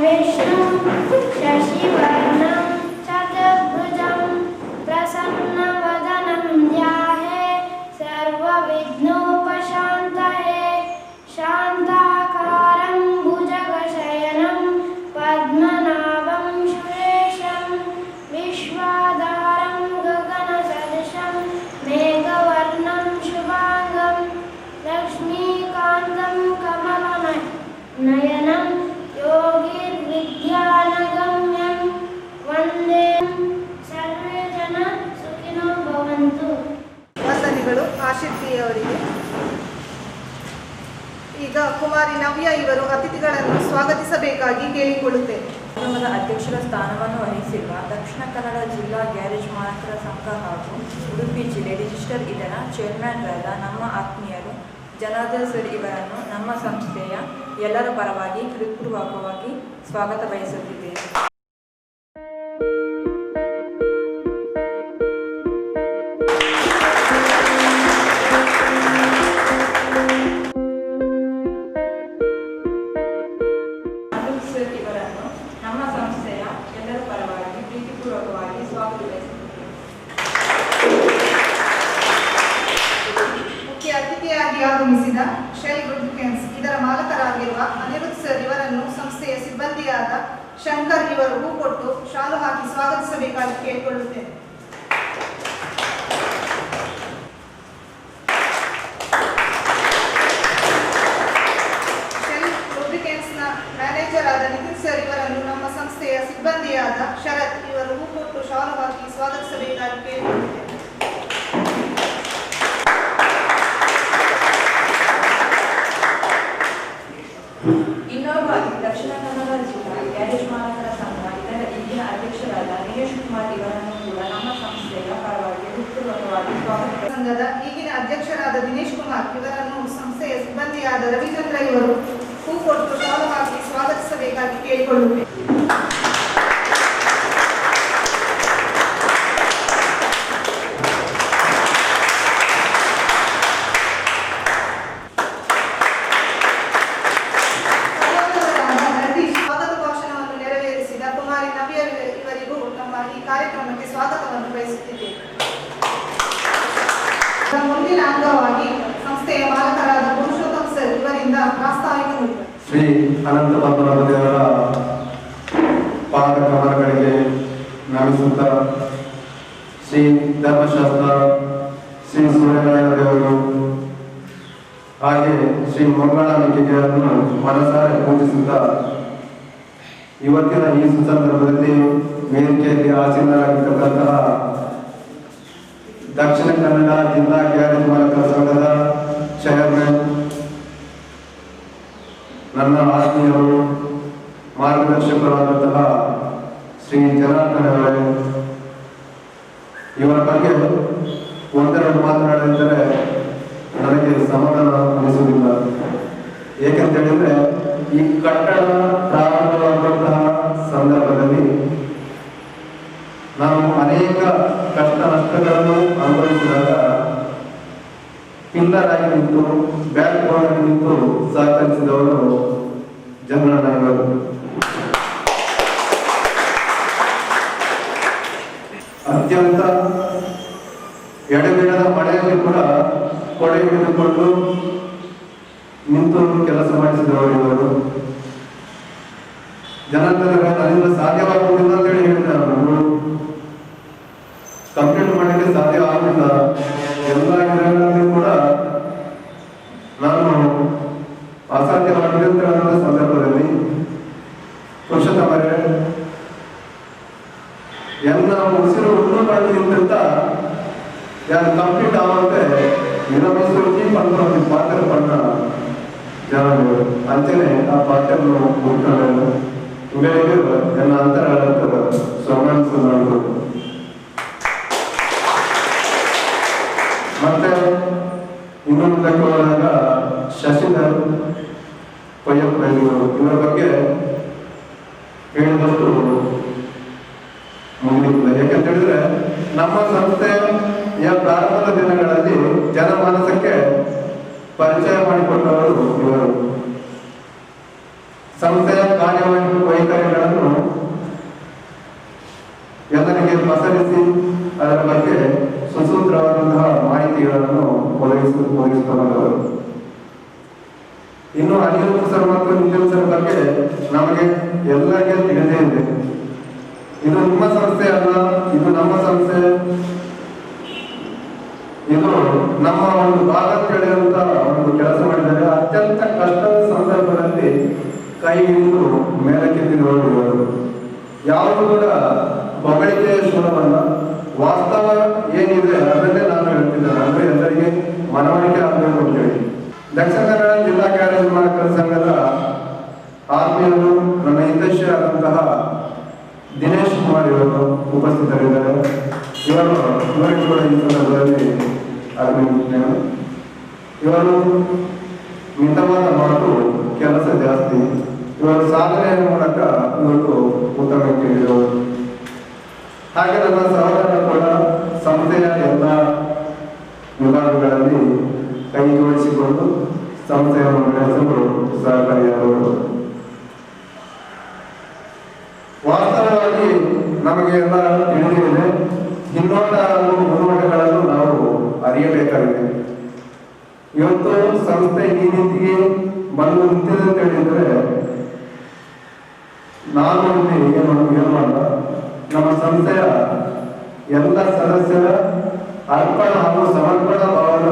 विष्णुं शशिवर्णं चतुर्भुजं प्रसन्नवदनं ध्यायेत् सर्वविघ्नोपशान्तये शान्ताकारं भुजगशयनं पद्मनाभं सुरेशं विश्वाधारं गगनसदृशं मेघवर्णं शुभांगं लक्ष्मीकान्तं कमलनयनं योगिर्विद्यानगम्यं वन्दे सर्वे जन सुखिनो भवन्तु. ವಂದನೆಗಳು ಆಶಿರ್ತಿಯವರಿಗೆ. ಈಗ ಕುಮಾರಿ ನವ್ಯ ಇವರು ಅತಿಥಿಗಳನ್ನು ಸ್ವಾಗತಿಸಬೇಕಾಗಿ ಕೇಳಿಕೊಳ್ಳುತ್ತೇನೆ. ಕಾರ್ಯಕ್ರಮದ ಅಧ್ಯಕ್ಷರ ಸ್ಥಾನವನ್ನು ವಹಿಸಿರುವ ದಕ್ಷಿಣ ಕನ್ನಡ ಜಿಲ್ಲಾ ಗ್ಯಾರೇಜ್ ಮಾಲಕರ ಸಂಘ ಹಾಗೂ ಉಡುಪಿ ಜಿಲ್ಲೆ ರಿಜಿಸ್ಟರ್ ಇದರ ಚೇರ್ಮನ್ರಾದ ನಮ್ಮ ಆತ್ಮೀಯರು ಜನಾರ್ದನ್ ಸರ್ ಇವರನ್ನು ನಮ್ಮ ಸಂಸ್ಥೆಯ ಎಲ್ಲರ ಪರವಾಗಿ ಹೃತ್ಪೂರ್ವಕವಾಗಿ ಸ್ವಾಗತ ಬಯಸುತ್ತಿದ್ದೇನೆ. ಮುಖ್ಯ ಅತಿಥಿಯಾಗಿ ಆಗಮಿಸಿದ ಶೆಲ್ ಲುಬ್ರಿಕೆಂಟ್ಸ್ ಇದರ ಮಾಲಕರಾಗಿರುವ ಅನಿರುದ್ಧ್ ಸರ್ ಇವರನ್ನು ಸಂಸ್ಥೆಯ ಸಿಬ್ಬಂದಿಯಾದ ಶಂಕರ್ ಇವರು ಹೂ ಕೊಟ್ಟು ಶಾಲು ಹಾಕಿ ಸ್ವಾಗತಿಸಬೇಕಾಗಿ ಕೇಳಿಕೊಳ್ಳುತ್ತೇನೆ. ಶೆಲ್ ಲುಬ್ರಿಕೆಂಟ್ಸ್ನ ಮ್ಯಾನೇಜರ್ ಆದ ನಿತಿನ್ ಸರ್ ಇವರನ್ನು ನಮ್ಮ ಸಂಸ್ಥೆಯ ಸಿಬ್ಬಂದಿಯಾದ ಶರತ್ ಇವರು ಹೂ ಕೊಟ್ಟು ಶಾಲು ಹಾಕಿ ಸ್ವಾಗತಿಸಬೇಕಾಗಿ ಕೇಳಿಕೊಳ್ಳುತ್ತೇನೆ. ಇನ್ನೋರ್ವಾಗಿ ದಕ್ಷಿಣ ಕನ್ನಡ ಜಿಲ್ಲಾ ಗ್ಯಾರೇಜ್ ಮಾಲಕರ ಸಂಘ ಇದರ ಈಗಿನ ಅಧ್ಯಕ್ಷರಾದ ದಿನೇಶ್ ಕುಮಾರ್ ಇವರನ್ನು ಕೂಡ ನಮ್ಮ ಸಂಸ್ಥೆಯ ಪರವಾಗಿ ಹೃತ್ಪೂರ್ವಕವಾಗಿ ಸ್ವಾಗತ. ಸಂಘದ ಈಗಿನ ಅಧ್ಯಕ್ಷರಾದ ದಿನೇಶ್ ಕುಮಾರ್ ಇವರನ್ನು ಸಂಸ್ಥೆಯ ಸಿಬ್ಬಂದಿಯಾದ ರವಿಚಂದ್ರ ಇವರು ಹೂ ಕೊಟ್ಟು ಶಾಲು ಹಾಕಿ ಸ್ವಾಗತಿಸಬೇಕಾಗಿ ಕೇಳಿಕೊಳ್ಳುತ್ತೇನೆ. ಸ್ವಾಗತ ಭಾಷಣವನ್ನು ನೆರವೇರಿಸಿದ ಕುಮಾರಿ ನವ್ಯ ಇವರಿಗೂ ನಮ್ಮ ಈ ಕಾರ್ಯಕ್ರಮಕ್ಕೆ ಸ್ವಾಗತವನ್ನು ಬಯಸುತ್ತಿದ್ದೇವೆ. ಮುಂದಿನ ಅಂಗವಾಗಿ ಸಂಸ್ಥೆಯ ಮಾಲಕರಾದ ಪುರುಷೋತ್ತಮ್ ಸರ್ ಇವರಿಂದ ಪ್ರಾಸ್ತಾವಿಕ ನುಡಿ. ಶ್ರೀ ಅನಂತ ಪದ್ಮನಾಭ ದೇವರ ಪಾದ ಕಮಲಗಳಿಗೆ ನಮಿಸುತ್ತ ಶ್ರೀ ಧರ್ಮಶಾಸ್ತ್ರ ಶ್ರೀ ಸೂರ್ಯನಾರಾಯಣ ದೇವರು ಹಾಗೆ ಶ್ರೀ ಮಂಗಳಾಂಬಿಕೆಯನ್ನು ಮನಸಾರೆ ಪೂಜಿಸುತ್ತ ಇವತ್ತಿನ ಈ ಸುಸಂದರ್ಭದಲ್ಲಿ ವೇದಿಕೆಯಲ್ಲಿ ಆಸೀನರಾಗಿರ್ತಕ್ಕಂತಹ ದಕ್ಷಿಣ ಕನ್ನಡ ಜಿಲ್ಲಾ ಗ್ಯಾರೇಜ್ ಮಾಲಕರ ಸಂಘದ ಚೇರ್ಮನ್ ನನ್ನ ಆತ್ಮೀಯರು ಮಾರ್ಗದರ್ಶಕರಾದಂತಹ ಶ್ರೀ ಜನಾರ್ದನ್ ಅವರೇ, ಇವರ ಬಗ್ಗೆ ಒಂದೆರಡು ಮಾತನಾಡಿದರೆ ನನಗೆ ಸಮಾಧಾನ ಅನಿಸುವುದಿಲ್ಲ. ಏಕೆಂತ ಹೇಳಿದ್ರೆ ಈ ಕಟ್ಟಡ ಪ್ರಾರಂಭವಾಗುವಂತಹ ಸಂದರ್ಭದಲ್ಲಿ ನಾವು ಅನೇಕ ಕಷ್ಟ ನಷ್ಟಗಳನ್ನು ಅನುಭವಿಸಿದಾಗ ಪಿಲ್ಲರ್ ಆಗಿ ನಿಂತು ಬ್ಯಾಕ್ ಬೋನ್ ಆಗಿ ನಿಂತು ಸಹಕರಿಸಿದವರು ಜನರವರು. ಅತ್ಯಂತ ಎಡೆಬಿಡದ ಮಳೆಯಲ್ಲಿ ಕೂಡ ಕೊಡೆ ಹಿಡಿದುಕೊಂಡು ನಿಂತು ಕೆಲಸ ಮಾಡಿಸಿದವರು ಇವರು. ಜನಾರ್ದನ ನನ್ನಿಂದ ಸಾಧ್ಯವಾಗುವುದಿಲ್ಲ ಅಂತ ಹೇಳಿ ಹೇಳಿದ್ದಾರೆ. ಅವರು ಕಂಪ್ಲೀಟ್ ಮಾಡಲಿಕ್ಕೆ ಸಾಧ್ಯ ಆಗುತ್ತಿಲ್ಲ. ಎಲ್ಲ ಇದರಲ್ಲಿ ಕೂಡ ನಾನು ಅಸಾಧ್ಯವಾಗಿದೆ ಅಂತ ಹೇಳುವ ಸಂದರ್ಭದಲ್ಲಿ ಪುರುಷೋತ್ತಮರೇ ಎಲ್ಲ ಉಸಿರು ಉಣ್ಣು ಮಾಡಿ ನಿಂತ ಯಾರು ಕಂಪ್ಲೀಟ್ ಆಗುತ್ತೆ ವಿರಮಿಸುವಿಕೆ ಪಂದ್ರ ಪಾತ್ರ ಪಣ್ಣ ಜನರು ಅಂಚನೆ ಆ ಪಾತ್ರವನ್ನು ಮುಟ್ಕೊಂಡು ಇವೆಲ್ಲರೂ ಎಲ್ಲ ಅಂತರ ಸೊಮನ್ಸ್ ನೋಡ್ಬೋದು. ಮತ್ತೆ ಇನ್ನೊಂದು ಹೋದಾಗ ಶಶಿಧರ್ ಪಯ್ಯಪ್ಪ ಇವರ ಬಗ್ಗೆ ಹೇಳಿದಷ್ಟು ಮುಗಿದಿಲ್ಲ. ಯಾಕಂತ ಹೇಳಿದ್ರೆ ನಮ್ಮ ಸಂಸ್ಥೆಯ ಪ್ರಾರಂಭದ ದಿನಗಳಲ್ಲಿ ಜನಮಾನಸಕ್ಕೆ ಪರಿಚಯ ಮಾಡಿಕೊಟ್ಟವರು ಇವರು. ಸಂಸ್ಥೆಯ ಕಾರ್ಯವೈಖರಿಗಳನ್ನು ಎಲ್ಲರಿಗೆ ಪಸರಿಸಿ ಅದರ ಬಗ್ಗೆ ಸುಸೂತ್ರವಾದಂತಹ ಮಾಹಿತಿಗಳನ್ನು ಒದಗಿಸಿಕೊಂಡವರು. ಇನ್ನು ಅನಿರುದ್ಧ ಸರ್ ಮತ್ತು ನಿತಿನ್ ಸರ್ ಬಗ್ಗೆ ನಮಗೆ ಎಲ್ಲರಿಗೆ ತಿಳಿದೇ ಇದೆ. ಇದು ನಿಮ್ಮ ಸಂಸ್ಥೆ ಅಲ್ಲ, ಇದು ನಮ್ಮ ಸಂಸ್ಥೆ, ಇದು ನಮ್ಮ ಒಂದು ಭಾಗ ತಿಳಿಯುವಂತ ಒಂದು ಕೆಲಸ ಮಾಡಿದರೆ ಅತ್ಯಂತ ಕಷ್ಟದ ಸಂದರ್ಭದಲ್ಲಿ ಕೈ ಹಿಡಿದು ಮೇಲಕ್ಕೆತ್ತಿದವರು. ಯಾವುದು ಕೂಡ ಹೊಗಳಿಕೆಯ ಶೂಲವಲ್ಲ, ವಾಸ್ತವ ಏನಿದೆ ಅದನ್ನೇ ನಾನು ಹೇಳ್ತಿದ್ದೇನೆ. ಅಂದ್ರೆ ಎಲ್ಲರಿಗೆ ಮನವರಿಕೆ ಆಗಬೇಕು ಅಂತ ಹೇಳಿ ದಕ್ಷಿಣ ಕನ್ನಡ ಜಿಲ್ಲಾ ಗ್ಯಾರೇಜ್ ಮಾಲಕರ ಸಂಘದ ಆತ್ಮೀಯರು, ನನ್ನ ಹಿತೈಷಿಯಾದಂತಹ ದಿನೇಶ್ ಕುಮಾರ್ ಇವರು ಉಪಸ್ಥಿತರಿದ್ದಾರೆ. ಇವರಿಗೆ ಕೂಡ ಈ ಸಂದರ್ಭದಲ್ಲಿ ಆಗಮಿಸುತ್ತೇನೆ. ಇವರು ಮಿತವಾದ ಮಾತು, ಕೆಲಸ ಜಾಸ್ತಿ. ಇವರ ಸಾಧನೆಯ ಮೂಲಕ ಇವತ್ತು ಉತ್ತಮಕ್ಕೆ ಇರುವರು. ಹಾಗೆ ನನ್ನ ಸಹೋದರ ಕೂಡ ಸಂಸ್ಥೆಯ ಎಲ್ಲ ವಿಭಾಗಗಳಲ್ಲಿ ಕೈ ಜೋಡಿಸಿಕೊಂಡು ಸಂಸ್ಥೆಯನ್ನು ನಡೆಸಲು ಸಹಕಾರಿಯಾದವರು. ವಾಸ್ತವವಾಗಿ ನಮಗೆ ಎಲ್ಲ ತಿಳಿದಿದೆ. ಹಿನ್ನೋಟ ಹಾಗೂ ಮುನ್ನೋಟಗಳನ್ನು ನಾವು ಅರಿಯಬೇಕಾಗಿದೆ. ಇವತ್ತು ಸಂಸ್ಥೆ ಈ ರೀತಿಗೆ ಬಂದು ನಿಂತಿದೆ ಅಂತ ಹೇಳಿದ್ರೆ ನಾನು ಏನು ಮಾಡ ನಮ್ಮ ಸಂಸ್ಥೆಯ ಎಲ್ಲ ಸದಸ್ಯರ ಅರ್ಪಣ ಹಾಗೂ ಸಮರ್ಪಣ ಭಾವದ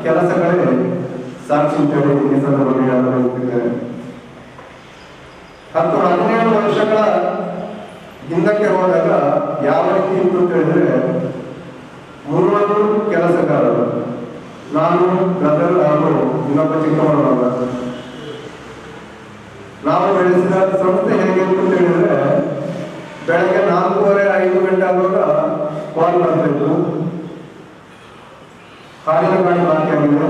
ಕೆಲಸಗಳೇ ಸಾಕ್ಷಿ ಅಂತೇಳಿ ಈ ಸಂದರ್ಭದಲ್ಲಿ ಹೇಳುತ್ತಿದ್ದೇನೆ. 10-12 ವರ್ಷಗಳ ಹಿಂದಕ್ಕೆ ಹೋದಾಗ ಯಾವ ರೀತಿ ಇತ್ತು ಅಂತ ಹೇಳಿದ್ರೆ 300 ಕೆಲಸಗಾರರು, ನಾನು ಬ್ರದರ್ ಹಾಗೂ ಇನ್ನೊಬ್ಬ ಚಿಕ್ಕಮ್ಮನವರ. ನಾವು ಬೆಳೆಸಿದ ಸಂಸ್ಥೆ ಹೇಗಿತ್ತು ಅಂತ ಹೇಳಿದ್ರೆ ಬೆಳಗ್ಗೆ 4:30-5 ಗಂಟೆ ಆಗುವಾಗ ಕಾಲ್ ಬರ್ತಿತ್ತು, ಹಾಲಿನ ಗಾಡಿ ಬಾಕಿ ಆಗಿದೆ,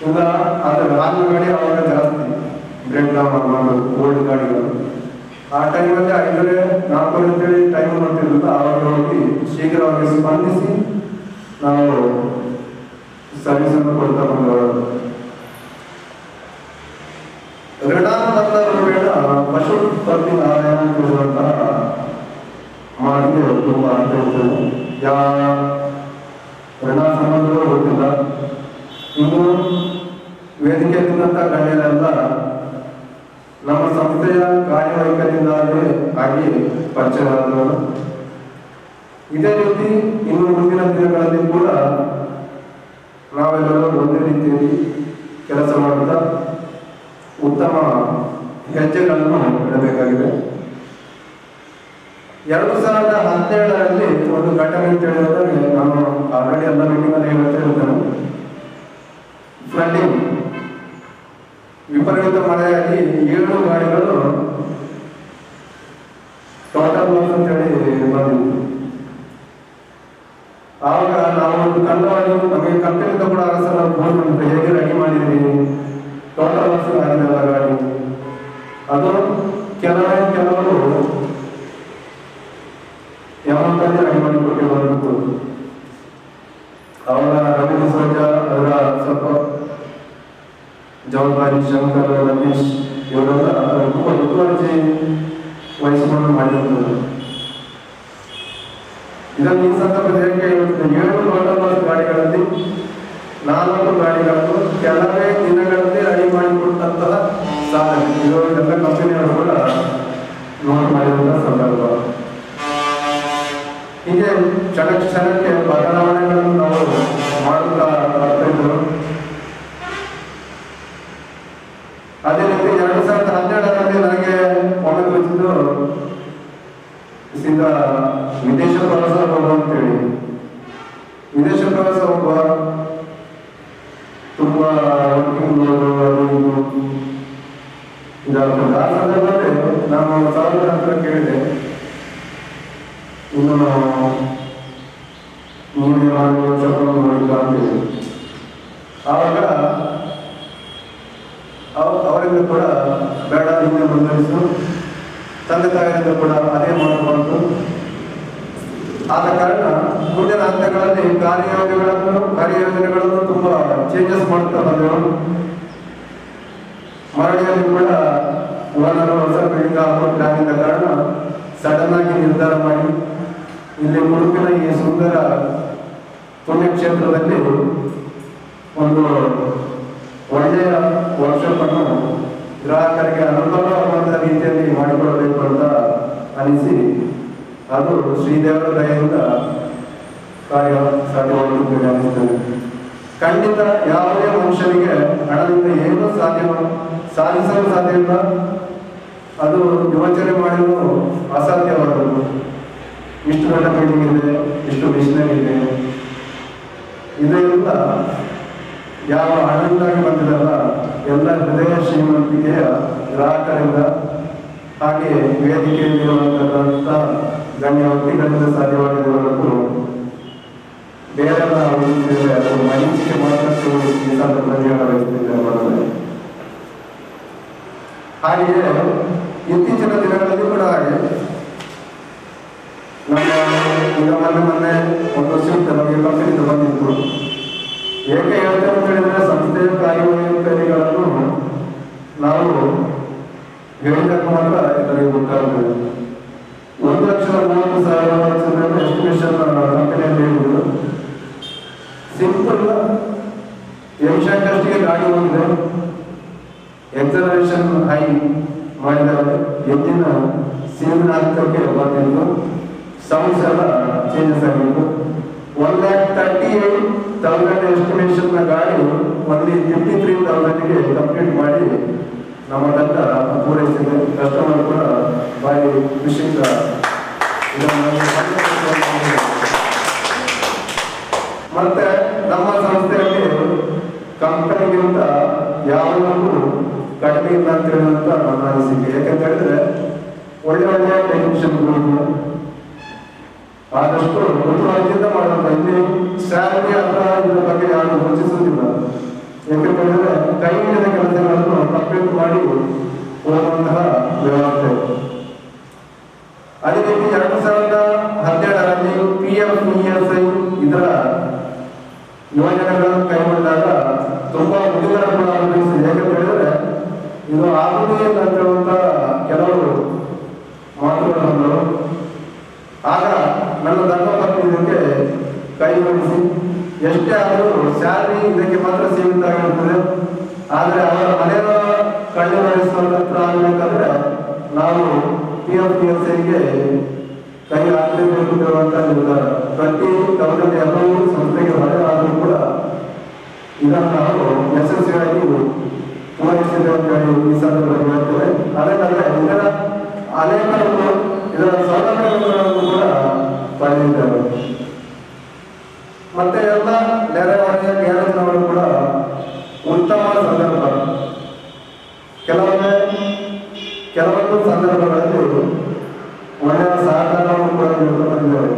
ಇಲ್ಲ ಅದರ ಹಾಲಿನ ಗಾಡಿ ಅವಾಗ ಜಾಸ್ತಿ ಬ್ರೇಕ್ ಡೌನ್ ಮಾಡೋದು ಓಲ್ಡ್ ಗಾಡಿಗಳು. ಆ ಟೈಮಲ್ಲಿ 5:45 ಅಂತೇಳಿ ಟೈಮ್ ನೋಡ್ತಿರಲಿಲ್ಲ. ಆವಾಗ ಹೋಗಿ ಶೀಘ್ರವಾಗಿ ಸ್ಪಂದಿಸಿ ನಾವು ಸರ್ವಿಸನ್ನು ಕೊಡ್ತಾ ಬಂದವರು. ಋಣಾನುಬಂಧ ರೂಪೇಣ ಪಶು ಪತ್ನಿ ಆದಾಯ ಕೊಡುವಂತಹ ಮಾಡಿಗೆ ತುಂಬಾ ಅಂತ ಇರ್ತದೆ. ಯಾವ ಋಣ ಸಂಬಂಧಗಳು ಗೊತ್ತಿಲ್ಲ. ಇನ್ನು ವೇದಿಕೆಯಲ್ಲಿದ್ದಂಥ ಗಣ್ಯರೆಲ್ಲ ನಮ್ಮ ಸಂಸ್ಥೆಯ ಕಾರ್ಯವೈಖರಿಯಿಂದಾಗಿ ಆಗಿ ಪರಿಚಯವಾದವರು. ಇದೇ ರೀತಿ ಇನ್ನು ಮುಂದಿನ ದಿನಗಳಲ್ಲಿ ಕೂಡ ನಾವೆಲ್ಲರೂ ಒಂದೇ ರೀತಿಯಲ್ಲಿ ಕೆಲಸ ಮಾಡುತ್ತಾ ಉತ್ತಮ ಹೆಜ್ಜೆಗಳನ್ನು ಇಡಬೇಕಾಗಿದೆ. 2017ರಲ್ಲಿ ಒಂದು ಘಟನೆ ಅಂತ ಹೇಳಿದ್ರೆ ನಾನು ಆಲ್ರೆಡಿ ಎಲ್ಲ ಮೀಟಿಂಗಲ್ಲಿ ಹೇಳ್ತಾ ಇರ್ತೇನೆ. ಫ್ಲಡ್ಡಿಂಗ್, ವಿಪರೀತ ಮಳೆಯಾಗಿ 7 ಗಾಡಿಗಳು ಟೋಟಲ್ ಲಾಸ್ ಅಂತ ಹೇಳಿ ಬಂದಿತ್ತು. ಆವಾಗ ನಾವು ಒಂದು ತಂಡವಾಗಿ ನಮಗೆ ಕಂಪನಿಯಿಂದ ಕೂಡ ಸಲ ಫೋನ್ ಮಾಡಿದ್ರೆ ಹೇಗೆ ರೆಡಿ ಮಾಡಿದ್ರಿ, ಟೋಟಲ್ ಲಾಸ್ ಆಗಿದೆಲ್ಲ ಗಾಡಿ. ಅದು ಕೆಲವರು ಯಾವಂತಲ್ಲಿ ರೆಡಿ ಮಾಡಿಕೊಟ್ಟು ಬಂದಿತ್ತು. ಅವರ ರವಿ ಸೋಜ, ಅದರ ಸ್ವಲ್ಪ ಜವಾಬ್ದಾರಿ ಶಂಕರ್, ರಮೇಶ್ ಇವರೆಲ್ಲ ತುಂಬ ಮುತುವರ್ಜಿ ವಹಿಸಿಕೊಂಡು ಮಾಡಿರುತ್ತದೆ. ಇದನ್ನು ಈ ಸಂದರ್ಭದಲ್ಲಿ ಹೇಗೆ 7 ಟೋಟಲ್ ಲಾಸ್ ಗಾಡಿಗಳಲ್ಲಿ 4 ಗಾಡಿಗಳನ್ನು ಕೆಲವೇ ದಿನಗಳಲ್ಲಿ ರೆಡಿ ಮಾಡಿಕೊಟ್ಟಂತಹ ಸಾಧನೆ. ಇದು ಎಲ್ಲ ಕಂಪನಿಯವರು ಕೂಡ ನೋಟ್ ಮಾಡಿರುವಂತಹ ಸಂದರ್ಭ. ಹೀಗೆ ಕ್ಷಣಕ್ಕೆ ಬದಲಾವಣೆಗಳನ್ನು ನಾವು ಮಾಡುತ್ತಾ ಬರ್ತಿದ್ದರು. ಅದೇ ರೀತಿ 2017ರಲ್ಲಿ ನನಗೆ ಒಮ್ಮೆ ಗೊತ್ತಿದ್ದು ಸೀದಾ ವಿದೇಶ ಪ್ರವಾಸ ಹೋಗುವ ಅಂತೇಳಿ. ವಿದೇಶ ಪ್ರವಾಸ ಹೋಗುವ ತುಂಬಾ ವರ್ಕಿಂಗ್ ಇದಾಗ್ತದೆ. ಆ ಸಂದರ್ಭದಲ್ಲಿ ನಾನು ಸಹೋದರ ಹತ್ರ ಕೇಳಿದೆ, ಇನ್ನು ನೀವೇ ಮಾಡುವ ಚಪ್ಪಲು ಮಾಡಿಲ್ಲ ಅಂತೇಳಿ. ಆವಾಗ ಅವರಿಂದ ಕೂಡ ಬೇಡ, ಹಿಂದೆ ಮುಂದುವರಿಸು, ತಂದೆ ತಾಯಿಯಿಂದ ಕೂಡ ಅದೇ ಮಾಡಬಾರ್ದು. ಆದ ಕಾರಣ ಮುಂದಿನ ಹಂತಗಳಲ್ಲಿ ಕಾರ್ಯಯೋಜನೆಗಳನ್ನು ತುಂಬಾ ಚೇಂಜಸ್ ಮಾಡ್ತಾ ಬಂದೆವು. ಮರಳಿಯಲ್ಲಿ ಕೂಡ ಓನರ್ ಹೊಸ ಬಿಲ್ಡಿಂಗ್ ಹಾಕೋ ಪ್ಲಾನ್ ಇದ್ದ ಕಾರಣ ಸಡನ್ ಆಗಿ ನಿರ್ಧಾರ ಮಾಡಿ ಇಲ್ಲಿ ಉಡುಪಿನ ಈ ಸುಂದರ ಪುಣ್ಯಕ್ಷೇತ್ರದಲ್ಲಿ ಒಂದು ಒಳ್ಳೆಯ ವರ್ಕ್ಶಾಪ್ ಅನ್ನು ಗ್ರಾಹಕರಿಗೆ ಅನುಕೂಲವಾಗುವಂಥ ರೀತಿಯಲ್ಲಿ ಮಾಡಿಕೊಡಬೇಕು ಅಂತ ಅನಿಸಿ ಅದು ಶ್ರೀದೇವರ ದಯೆಯಿಂದ ಕಾರ್ಯ ಸಾಧ್ಯವಾಗುತ್ತದೆ ಅನಿಸ್ತದೆ. ಖಂಡಿತ ಯಾವುದೇ ಮನುಷ್ಯನಿಗೆ ಹಣದಿಂದ ಏನೂ ಸಾಧಿಸಲು ಸಾಧ್ಯವಿಲ್ಲ. ಅದು ಯೋಚನೆ ಮಾಡಲು ಅಸಾಧ್ಯವಾದದ್ದು. ಇಷ್ಟು ದೊಡ್ಡ ಬಿಲ್ಡಿಂಗ್ ಇದೆ, ಇಷ್ಟು ಮಿಷನರಿ ಇದೆ, ಇದೆಲ್ಲ ಯಾವ ಹಣದಿಂದಾಗಿ ಬಂದಿರಲ್ಲ, ಎಲ್ಲ ಹೃದಯ ಶ್ರೀಮಂತಿಕೆಯ ಗ್ರಾಹಕರಿಂದ ಹಾಗೆ ವೇದಿಕೆಯಲ್ಲಿರುವಂತಹ ಗಣ್ಯ ವ್ಯಕ್ತಿಗಳಿಂದ ಸಾಧ್ಯವಾಗಿದೆ ಹೊರತು ಬೇರೆಲ್ಲ ಅದು ಮನಸ್ಸಿಗೆ ಮಾತ್ರ ಈ ಸಂದರ್ಭದಲ್ಲಿ ಹೇಳಬಯಸುತ್ತಿದ್ದೇನೆ. ಹಾಗೆಯೇ ಇತ್ತೀಚಿನ ದಿನಗಳಲ್ಲಿ ಕೂಡ ಹಾಗೆ ನಮ್ಮ ಮೊನ್ನೆ ಒಂದು ವರ್ಷಕ್ಕೆ ನಮಗೆ ಕಂಪನಿಯಿಂದ ಬಂದಿತ್ತು. ಏಕೆ ಹೇಳ್ತೇವೆ ಅಂತ ಹೇಳಿದ್ರೆ ಸಂಸ್ಥೆಯ ಕಾರ್ಯವೈಖರಿಗಳನ್ನು ನಾವು ಹೇಳಿದ್ದಕ್ಕೆ ಮಾತ್ರ ಎಲ್ಲರಿಗೂ ಗೊತ್ತಾಗ್ತದೆ. 1,30,000 ಎಸ್ಟಿಮೇಷನ್ ಕಂಪನಿಯಲ್ಲಿ ಹೇಳಿದ್ರು. ಸಿಂಪಲ್ ಎಂಶಾಂಕಷ್ಟಿಗೆ ಗಾಡಿ ಹೋಗಿದೆ, ಎಕ್ಸಲರೇಷನ್ ಹೈ ಮಾಡಿದ್ದಾರೆ, ಎಂಜಿನ್ ಸಿವಿಲ್ ಹಾಕಕ್ಕೆ ಬಂದಿತ್ತು, ಸೌಂಡ್ಸ್ ಎಲ್ಲ ಚೇಂಜಸ್ ಆಗಿತ್ತು. 1,38,000 ಎಸ್ಟಿಮೇಷನ್ ನ ಗಾಡಿ ಒಂದು 53,000ಗೆ ಕಂಪ್ಲೀಟ್ ಮಾಡಿ ನಮ್ಮ ತಂಡ ಪೂರೈಸಿದೆ. ಕಸ್ಟಮರ್ ಕೂಡ ಭಾರಿ ಖುಷಿಯಿಂದ ಮತ್ತೆ ನಮ್ಮ ಸಂಸ್ಥೆಯಲ್ಲಿ ಕಂಪನಿಗಿಂತ ಯಾವುದಕ್ಕೂ ಕಡಿಮೆ ಇಲ್ಲ ಅಂತ ಹೇಳುವಂತ ನನ್ನ ಅನಿಸಿಕೆ. ಯಾಕಂತ ಹೇಳಿದ್ರೆ ಒಳ್ಳೆ ಒಳ್ಳೆಯ ಟೆಕ್ನಿಷಿಯನ್ಗಳು ಆದಷ್ಟು ಮುತುವರ್ಜಿಯಿಂದ ಮಾಡುವಂತ, ಇಲ್ಲಿ ಸ್ಯಾಲರಿ ಅಥವಾ ಇದರ ಬಗ್ಗೆ ಯಾರು ಯೋಚಿಸುವುದಿಲ್ಲ. ಯಾಕಂತ ಹೇಳಿದ್ರೆ ಕೈ ಹಿಡಿದ ಕೆಲಸಗಳನ್ನು ಕಂಪ್ಲೀಟ್ ಮಾಡಿ ಹೋಗುವಂತಹ ವ್ಯವಸ್ಥೆ. ಅದೇ ರೀತಿ 2017ರಲ್ಲಿ PFESI ಇದರ ಯೋಜನೆಗಳನ್ನು ಕೈಗೊಂಡಾಗ ತುಂಬಾ ಮುಜುಗರ ಕೂಡ ಅನುಭವಿಸಿದೆ. ಯಾಕಂತ ಹೇಳಿದ್ರೆ ಇದು ಆಗುವುದೇ ಅಂತ ಹೇಳುವಂತ ಕೆಲವು ಮಾತುಗಳು ಬಂದರು. ಆಗ ನನ್ನ ಧರ್ಮಪತ್ನಿ ಇದಕ್ಕೆ ಕೈಗೊಳಿಸಿ, ಎಷ್ಟೇ ಆದರೂ ಸ್ಯಾಲರಿ ಇದಕ್ಕೆ ಮಾತ್ರ ಸೀಮಿತ ಆಗಿರುತ್ತದೆ, ಆದರೆ ಅವರ ಮನೆಯ ಕಣ್ಣು ನಡೆಸುವಂತ ಆಗಬೇಕಾದ್ರೆ ನಾವು PFESIಗೆ ಕೈ ಹಾಕಲೇಬೇಕು ಇರುವಂತಹ ನಿರ್ಧಾರ. ಪ್ರತಿ ತವರಲ್ಲಿ ಎಲ್ಲವೂ ಸಂಸ್ಥೆಗೆ ಹೊರೆ ಆದರೂ ಕೂಡ ಇದನ್ನು ನಾವು ಯಶಸ್ವಿಯಾಗಿ ಪೂರೈಸಿದೆ ಅಂತ ಹೇಳಿ ಈ ಸಂದರ್ಭದಲ್ಲಿ ಹೇಳ್ತೇವೆ. ಅದಕ್ಕಾದ್ರೆ ಇದರ ಅನೇಕರು ಇದರ ಸೌಲಭ್ಯಗಳನ್ನು ಕೂಡ ಪಡೆದಿದ್ದಾರೆ. ಮತ್ತೆ ಎಲ್ಲ ನೆರೆಹೊರೆಯ ಗ್ಯಾರೇಜ್ನವರು ಕೂಡ ಉತ್ತಮ ಸಂದರ್ಭ. ಕೆಲವೊಂದು ಸಂದರ್ಭಗಳಲ್ಲಿ ಒಳ್ಳೆಯ ಸಹಕಾರವನ್ನು ಕೂಡ ನೀಡುತ್ತಿದ್ದಾರೆ.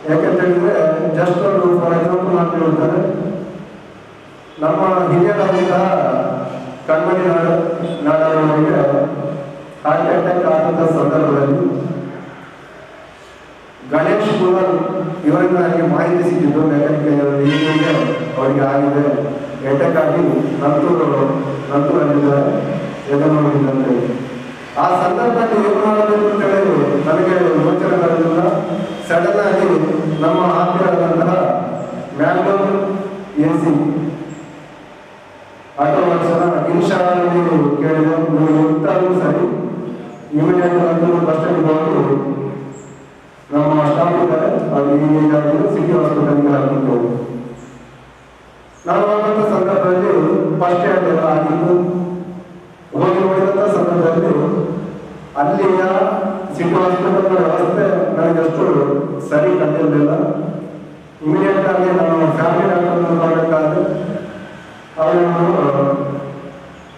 ಯಾಕೆಂತ ಹೇಳಿದ್ರೆ ಜಸ್ಟ್ ಒಂದು ಫಾರ್ ಎಕ್ಸಾಂಪಲ್ ಅಂತ ಹೇಳ್ತಾರೆ, ನಮ್ಮ ಹಿರಿಯರಾದಂತಹ ಕಣ್ಮಣಿ ನಾಡವರಿಗೆ ಹಾರ್ಟ್ ಅಟ್ಯಾಕ್ ಆದಂತಹ ಸಂದರ್ಭದಲ್ಲಿ ಗಣೇಶ್ ಕುಮಾರ್ ಇವರಿಂದ ನನಗೆ ಮಾಹಿತಿ ಸಿಕ್ಕಿದ್ದು. ಮೆಕ್ಯಾನಿಕಲ್ ಅವರಿಗೆ ಆಗಿದೆ, ಅಟ್ಯಾಕ್ ಆಗಿ ನಂತೂರಲ್ಲಿದ್ದಾರೆ, ಎದುರಿದಂತೆ. ಆ ಸಂದರ್ಭದಲ್ಲಿ ಏನು ಮಾಡಬೇಕು ಅಂತ ಹೇಳಿ ನನಗೆ ಯೋಚನೆ ಬರಲಿಲ್ಲ. ಸಡನ್ ಆಗಿ ನಮ್ಮ ಹತ್ತಿರದಂತಹ ಮ್ಯಾಂಗ್ಳೂರ್ AC ಆಟೋ ವರ್ಕ್ಸ್ನ ಇನ್ಶಾರಲ್ಲಿ ಕೇಳಿದೆ. ನೀವು ಗೊತ್ತಾದರೂ ಸರಿ, ಇಮಿಡಿಯೇಟ್ ಬಸ್ ಸ್ಟ್ಯಾಂಡ್ ಹೋಗಿ ನಮ್ಮ ಸ್ಟಾಫ್ ಇದ್ದಾರೆ, ಅದು ಈಗಾಗಲೇ ಸಿಟಿ ಹಾಸ್ಪಿಟಲ್ಗೆ ಹಾಕಿದ್ದು. ನಾವು ಹೋಗುವಂಥ ಸಂದರ್ಭದಲ್ಲಿ ಫಸ್ಟ್ ಏಡ್ ಎಲ್ಲ ಆಗಿದ್ದು. ಹೋಗಿ ನೋಡಿದಂಥ ಸಂದರ್ಭದಲ್ಲಿ ಅಲ್ಲಿಯ ಸಿಟಿ ಹಾಸ್ಪಿಟಲ್ ವ್ಯವಸ್ಥೆ ನನಗಷ್ಟು ಸರಿ ಕಂಡಿರಲಿಲ್ಲ. ಇಮಿಡಿಯೇಟ್ ಆಗಿ ನಮ್ಮ ಫ್ಯಾಮಿಲಿ ಡಾಕ್ಟರ್ ಮಾಡಬೇಕಾದ್ರೆ ಅವರನ್ನು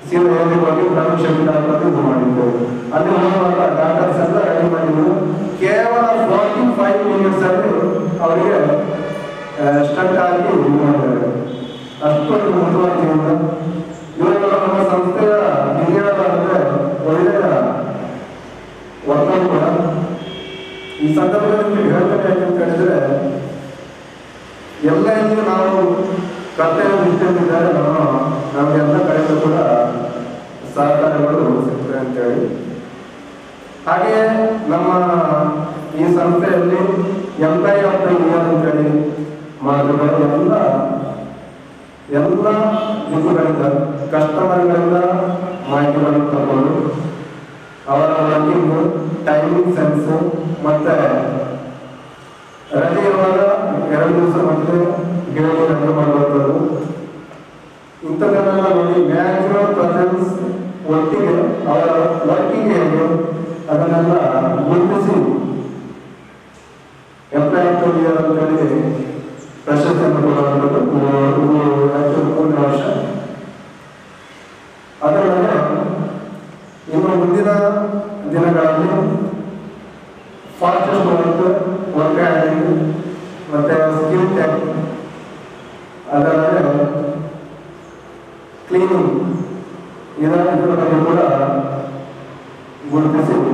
ಸೀದಾ ಎಲ್ಲಿ ಹೋಗಿ ಪ್ರಮುಖ ಶಕ್ತಿ ಡಾಕ್ಟರ್ ಇದು ಮಾಡಿದ್ದೇವೆ. ಅಲ್ಲಿ ಹೋಗುವಾಗ ಡಾಕ್ಟರ್ಸ್ ಎಲ್ಲ ರೆಡಿ ಮಾಡಿದ್ರು. ಕೇವಲ 45 ಮಿನಿಟ್ಸ್ ಅಲ್ಲಿ ಅವರಿಗೆ ಸ್ಟಂಟ್ ಆಗಿ ಇದು ಮಾಡಿದ್ದಾರೆ. ಅಷ್ಟೊಂದು ಮುತುವರ್ಜಿಯಿಂದ ಇವಾಗ ನಮ್ಮ ಸಂಸ್ಥೆಯ ಹಿರಿಯರಾದ್ರೆ ಒಳ್ಳೆಯ ವರ್ತನೆ ಕೂಡ. ಈ ಸಂದರ್ಭದಲ್ಲಿ ಹೇಳ್ತೇನೆ ಅಂತ ಹೇಳಿದ್ರೆ, ಎಲ್ಲರಿಗೂ ನಾವು ಕರ್ತವ್ಯ ನಿಷ್ಠೆಯಿದ್ದಾರೆ. ನಮಗೆಲ್ಲ ಕಡೆಗೂ ಕೂಡ ಎಂಪ್ಲಾಯ್ ಆಫ್ ದ ಇಯರ್ ಅಂತೇಳಿ ಮಾಡಿದ್ರೆ ಎಲ್ಲ ದಿಕ್ಕುಗಳಿಂದ ಕಸ್ಟಮರ್ಗಳಿಂದ ಮಾಹಿತಿಗಳನ್ನು ತಗೊಂಡು ಅವರ ವರ್ಕಿಂಗ್ ಟೈಮಿಂಗ್ ಸೆನ್ಸ್ ಮತ್ತೆ ರಜೆ ಇರುವಾಗ 2 ದಿವಸ ಮತ್ತೆ ಗಿಡಗಳು ರಜೆ ಮಾಡುವಂಥದ್ದು ಇಂಥದ್ದನ್ನೆಲ್ಲ ನೋಡಿ ಮ್ಯಾಕ್ಸಿಮಮ್ ಪ್ರೆಸೆನ್ಸ್ ಒಟ್ಟಿಗೆ ಅವರ ವರ್ಕಿಂಗ್ ಹೇಗೆ ಅದನ್ನೆಲ್ಲ ಗುರುತಿಸಿ ಎಂಪ್ಲಾಯ್ ಆಫ್ ದ ಇಯರ್ ಅಂತೇಳಿ ಪ್ರಶಸ್ತಿಯನ್ನು ಕೊಡುವಂಥದ್ದು 3 ವರ್ಷ. ಅದರೊಳಗೆ ಇನ್ನು ಮುಂದಿನ ದಿನಗಳಲ್ಲಿ ಫಾಸ್ಟೆಸ್ಟ್ ವರ್ಕ್ ಹ್ಯಾಂಡಿಂಗ್ ಮತ್ತೆ ಸ್ಕಿಲ್ ಟೆಕ್ ಅದಲ್ಲದೆ ಕ್ಲೀನಿಂಗ್ ಇದರ ಬಗ್ಗೆ ಕೂಡ ಗುರುತಿಸುವಂಥ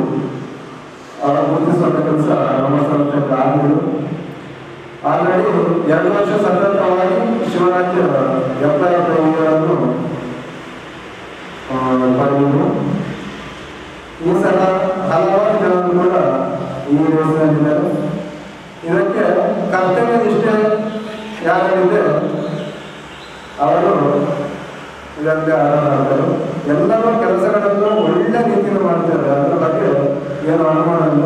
ಕೆಲಸ ನಮ್ಮ ಸಂಸ್ಥೆ ಆಗಿದ್ದು ಆಲ್ರೆಡಿ 2 ವರ್ಷ ಸತತವಾಗಿ ಶಿವರಾಜ್ಯ ಎಂಪ್ಲಾಯ್ ಆಫ್ ದ ಇಯರ್ ಅನ್ನು ಪಡೆಯುವುದು. ಈ ಸಲ ಹಲವಾರು ಜನರು ಕೂಡ ಈ ಯೋಜನೆಯಲ್ಲಿದ್ದಾರೆ. ಇದಕ್ಕೆ ಕರ್ತವ್ಯ ನಿಷ್ಠೆ ಯಾರಿದೆ ಅವರು ಇದಕ್ಕೆ ಆಧಾರ ಎಲ್ಲರೂ ಕೆಲಸಗಳನ್ನು ಒಳ್ಳೆ ರೀತಿಯಲ್ಲಿ ಮಾಡ್ತಾರೆ. ಅದರ ಬಗ್ಗೆ ಏನು ಅನುಮಾನ ಇಲ್ಲ.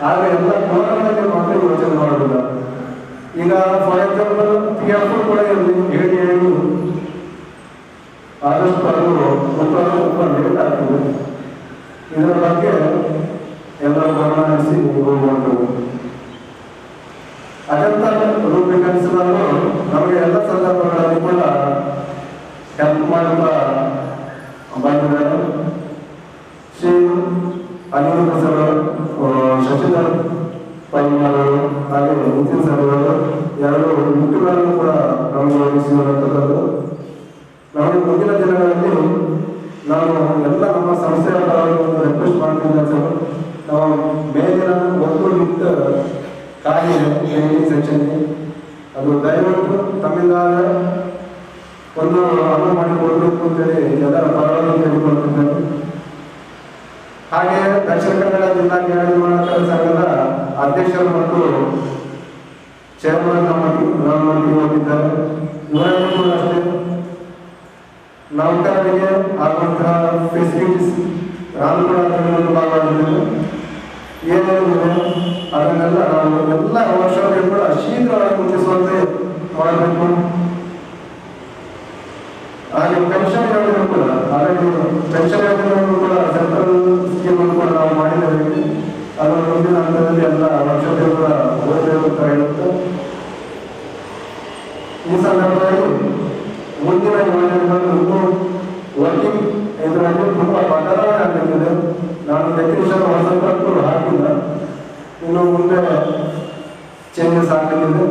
ಆಗ ಎಲ್ಲ ಕೋನದಲ್ಲಿ ಮಾತ್ರ ಯೋಚನೆ ಮಾಡುವುದಿಲ್ಲ. ಈಗ ಫಾರ್ ಎಕ್ಸಾಂಪಲ್ PF ಕೂಡ ಹೇಳಿ ಆದಷ್ಟು ಅದು ತುಂಬ ಲೇಟ್ ಆಗ್ತದೆ. ಇದರ ಬಗ್ಗೆ ಎಲ್ಲರೂ ಗಮನ ಹರಿಸಿ ಹೋಗುವಂಥದ್ದು. ಅಜಂತ ರೂಪಿಕರಿಸಲು ನಮಗೆ ಎಲ್ಲ ಸಂದರ್ಭಗಳಲ್ಲಿ ಕೂಡ ಹೆಲ್ಪ್ ಮಾಡುತ್ತಾ ಬಂದಿದ್ದಾರೆ. ಶ್ರೀ ಅನಿರುದ್ಧ ಸರ್, ಶಶಿಧರ್ ಪೈನವರು ಹಾಗೆ ನಿತಿನ್ ಸರ್ ಅವರು 2 ಮುಟ್ಟುಗಳನ್ನು ಕೂಡ ನಮಗೆ ಒದಗಿಸಿರುವಂಥದ್ದು. ನಾವು ಮುಂದಿನ ದಿನಗಳಲ್ಲಿ ನಾನು ಎಲ್ಲ ನಮ್ಮ ಸಂಸ್ಥೆಯ ಪರವಾಗಿ ರಿಕ್ವೆಸ್ಟ್ ಮಾಡ್ತಿದ್ದೆ ಸರ್, ನಾವು ಮೇಲಿನ ಒಂದು ಲಿಫ್ಟ್ ಖಾಲಿ ಟ್ರೈನಿಂಗ್ ಸೆಕ್ಷನ್ಗೆ ಅದು ದಯವಿಟ್ಟು ತಮ್ಮಿಂದ ಒಂದು ಅನುವು ಮಾಡಿಕೊಡ್ಬೇಕು ಅಂತೇಳಿ ಎಲ್ಲರ ಪರವಾಗಿ ಹೇಳಿಕೊಳ್ತಿದ್ದೇನೆ. ಹಾಗೆ ದಕ್ಷಿಣ ಕನ್ನಡ ಜಿಲ್ಲಾ ನ್ಯಾಯಾಧೀಶ ಸಂಘದ ಅಧ್ಯಕ್ಷರು ಮತ್ತು ಚೇರ್ಮನ್ ನಮ್ಮೊಟ್ಟಿಗೆ ಹೋಗಿದ್ದಾರೆ. ಇವರನ್ನು ಕೂಡ ಅಷ್ಟೇ ನೌಕರರಿಗೆ ಆಗುವಂತಹ ಫೆಸಿಲಿಟೀಸ್ ನಾನು ಕೂಡ ಅದನ್ನು ಭಾಗವಹಿಸಿದ್ದೇನೆ. ಏನೇನಿದೆ ಅದನ್ನೆಲ್ಲ ನಾವು ಎಲ್ಲ ವರ್ಷಗಳು ಕೂಡ ಶೀಘ್ರವಾಗಿ ಮುಗಿಸುವಂತೆ ಮಾಡಬೇಕು. ಹಾಗೆ ಪೆನ್ಷನ್ ಯೋಜನೆ ಕೂಡ ಆಲ್ರೆಡಿ ಪೆನ್ಷನ್ ಯೋಜನೆಯನ್ನು ಕೂಡ ಸೆಂಟ್ರಲ್ ಸ್ಕೀಮ್ ಅನ್ನು ಕೂಡ ನಾವು ಮಾಡಿದ್ದೇವೆ. ಅದರ ಮುಂದಿನ ಹಂತದಲ್ಲಿ ಎಲ್ಲ ವರ್ಷಗಳು ಕೂಡ ಓದಬೇಕು ಅಂತ ಹೇಳುತ್ತೆ. ಈ ಸಂದರ್ಭದಲ್ಲಿ ಮುಂದಿನ ಯೋಜನೆಗಳು ಇನ್ನೂ ವರ್ಕಿಂಗ್ ಇದರಲ್ಲಿ ತುಂಬ ಬದಲಾವಣೆ ಆಗಲಿದೆ. ನಾನು ಟೆಕ್ನಿಷಿಯನ್ ಹೊಸತಂತೂ ಹಾಕಿಲ್ಲ, ಇನ್ನು ಮುಂದೆ ಚೇಂಜಸ್ ಆಗಲಿದೆ.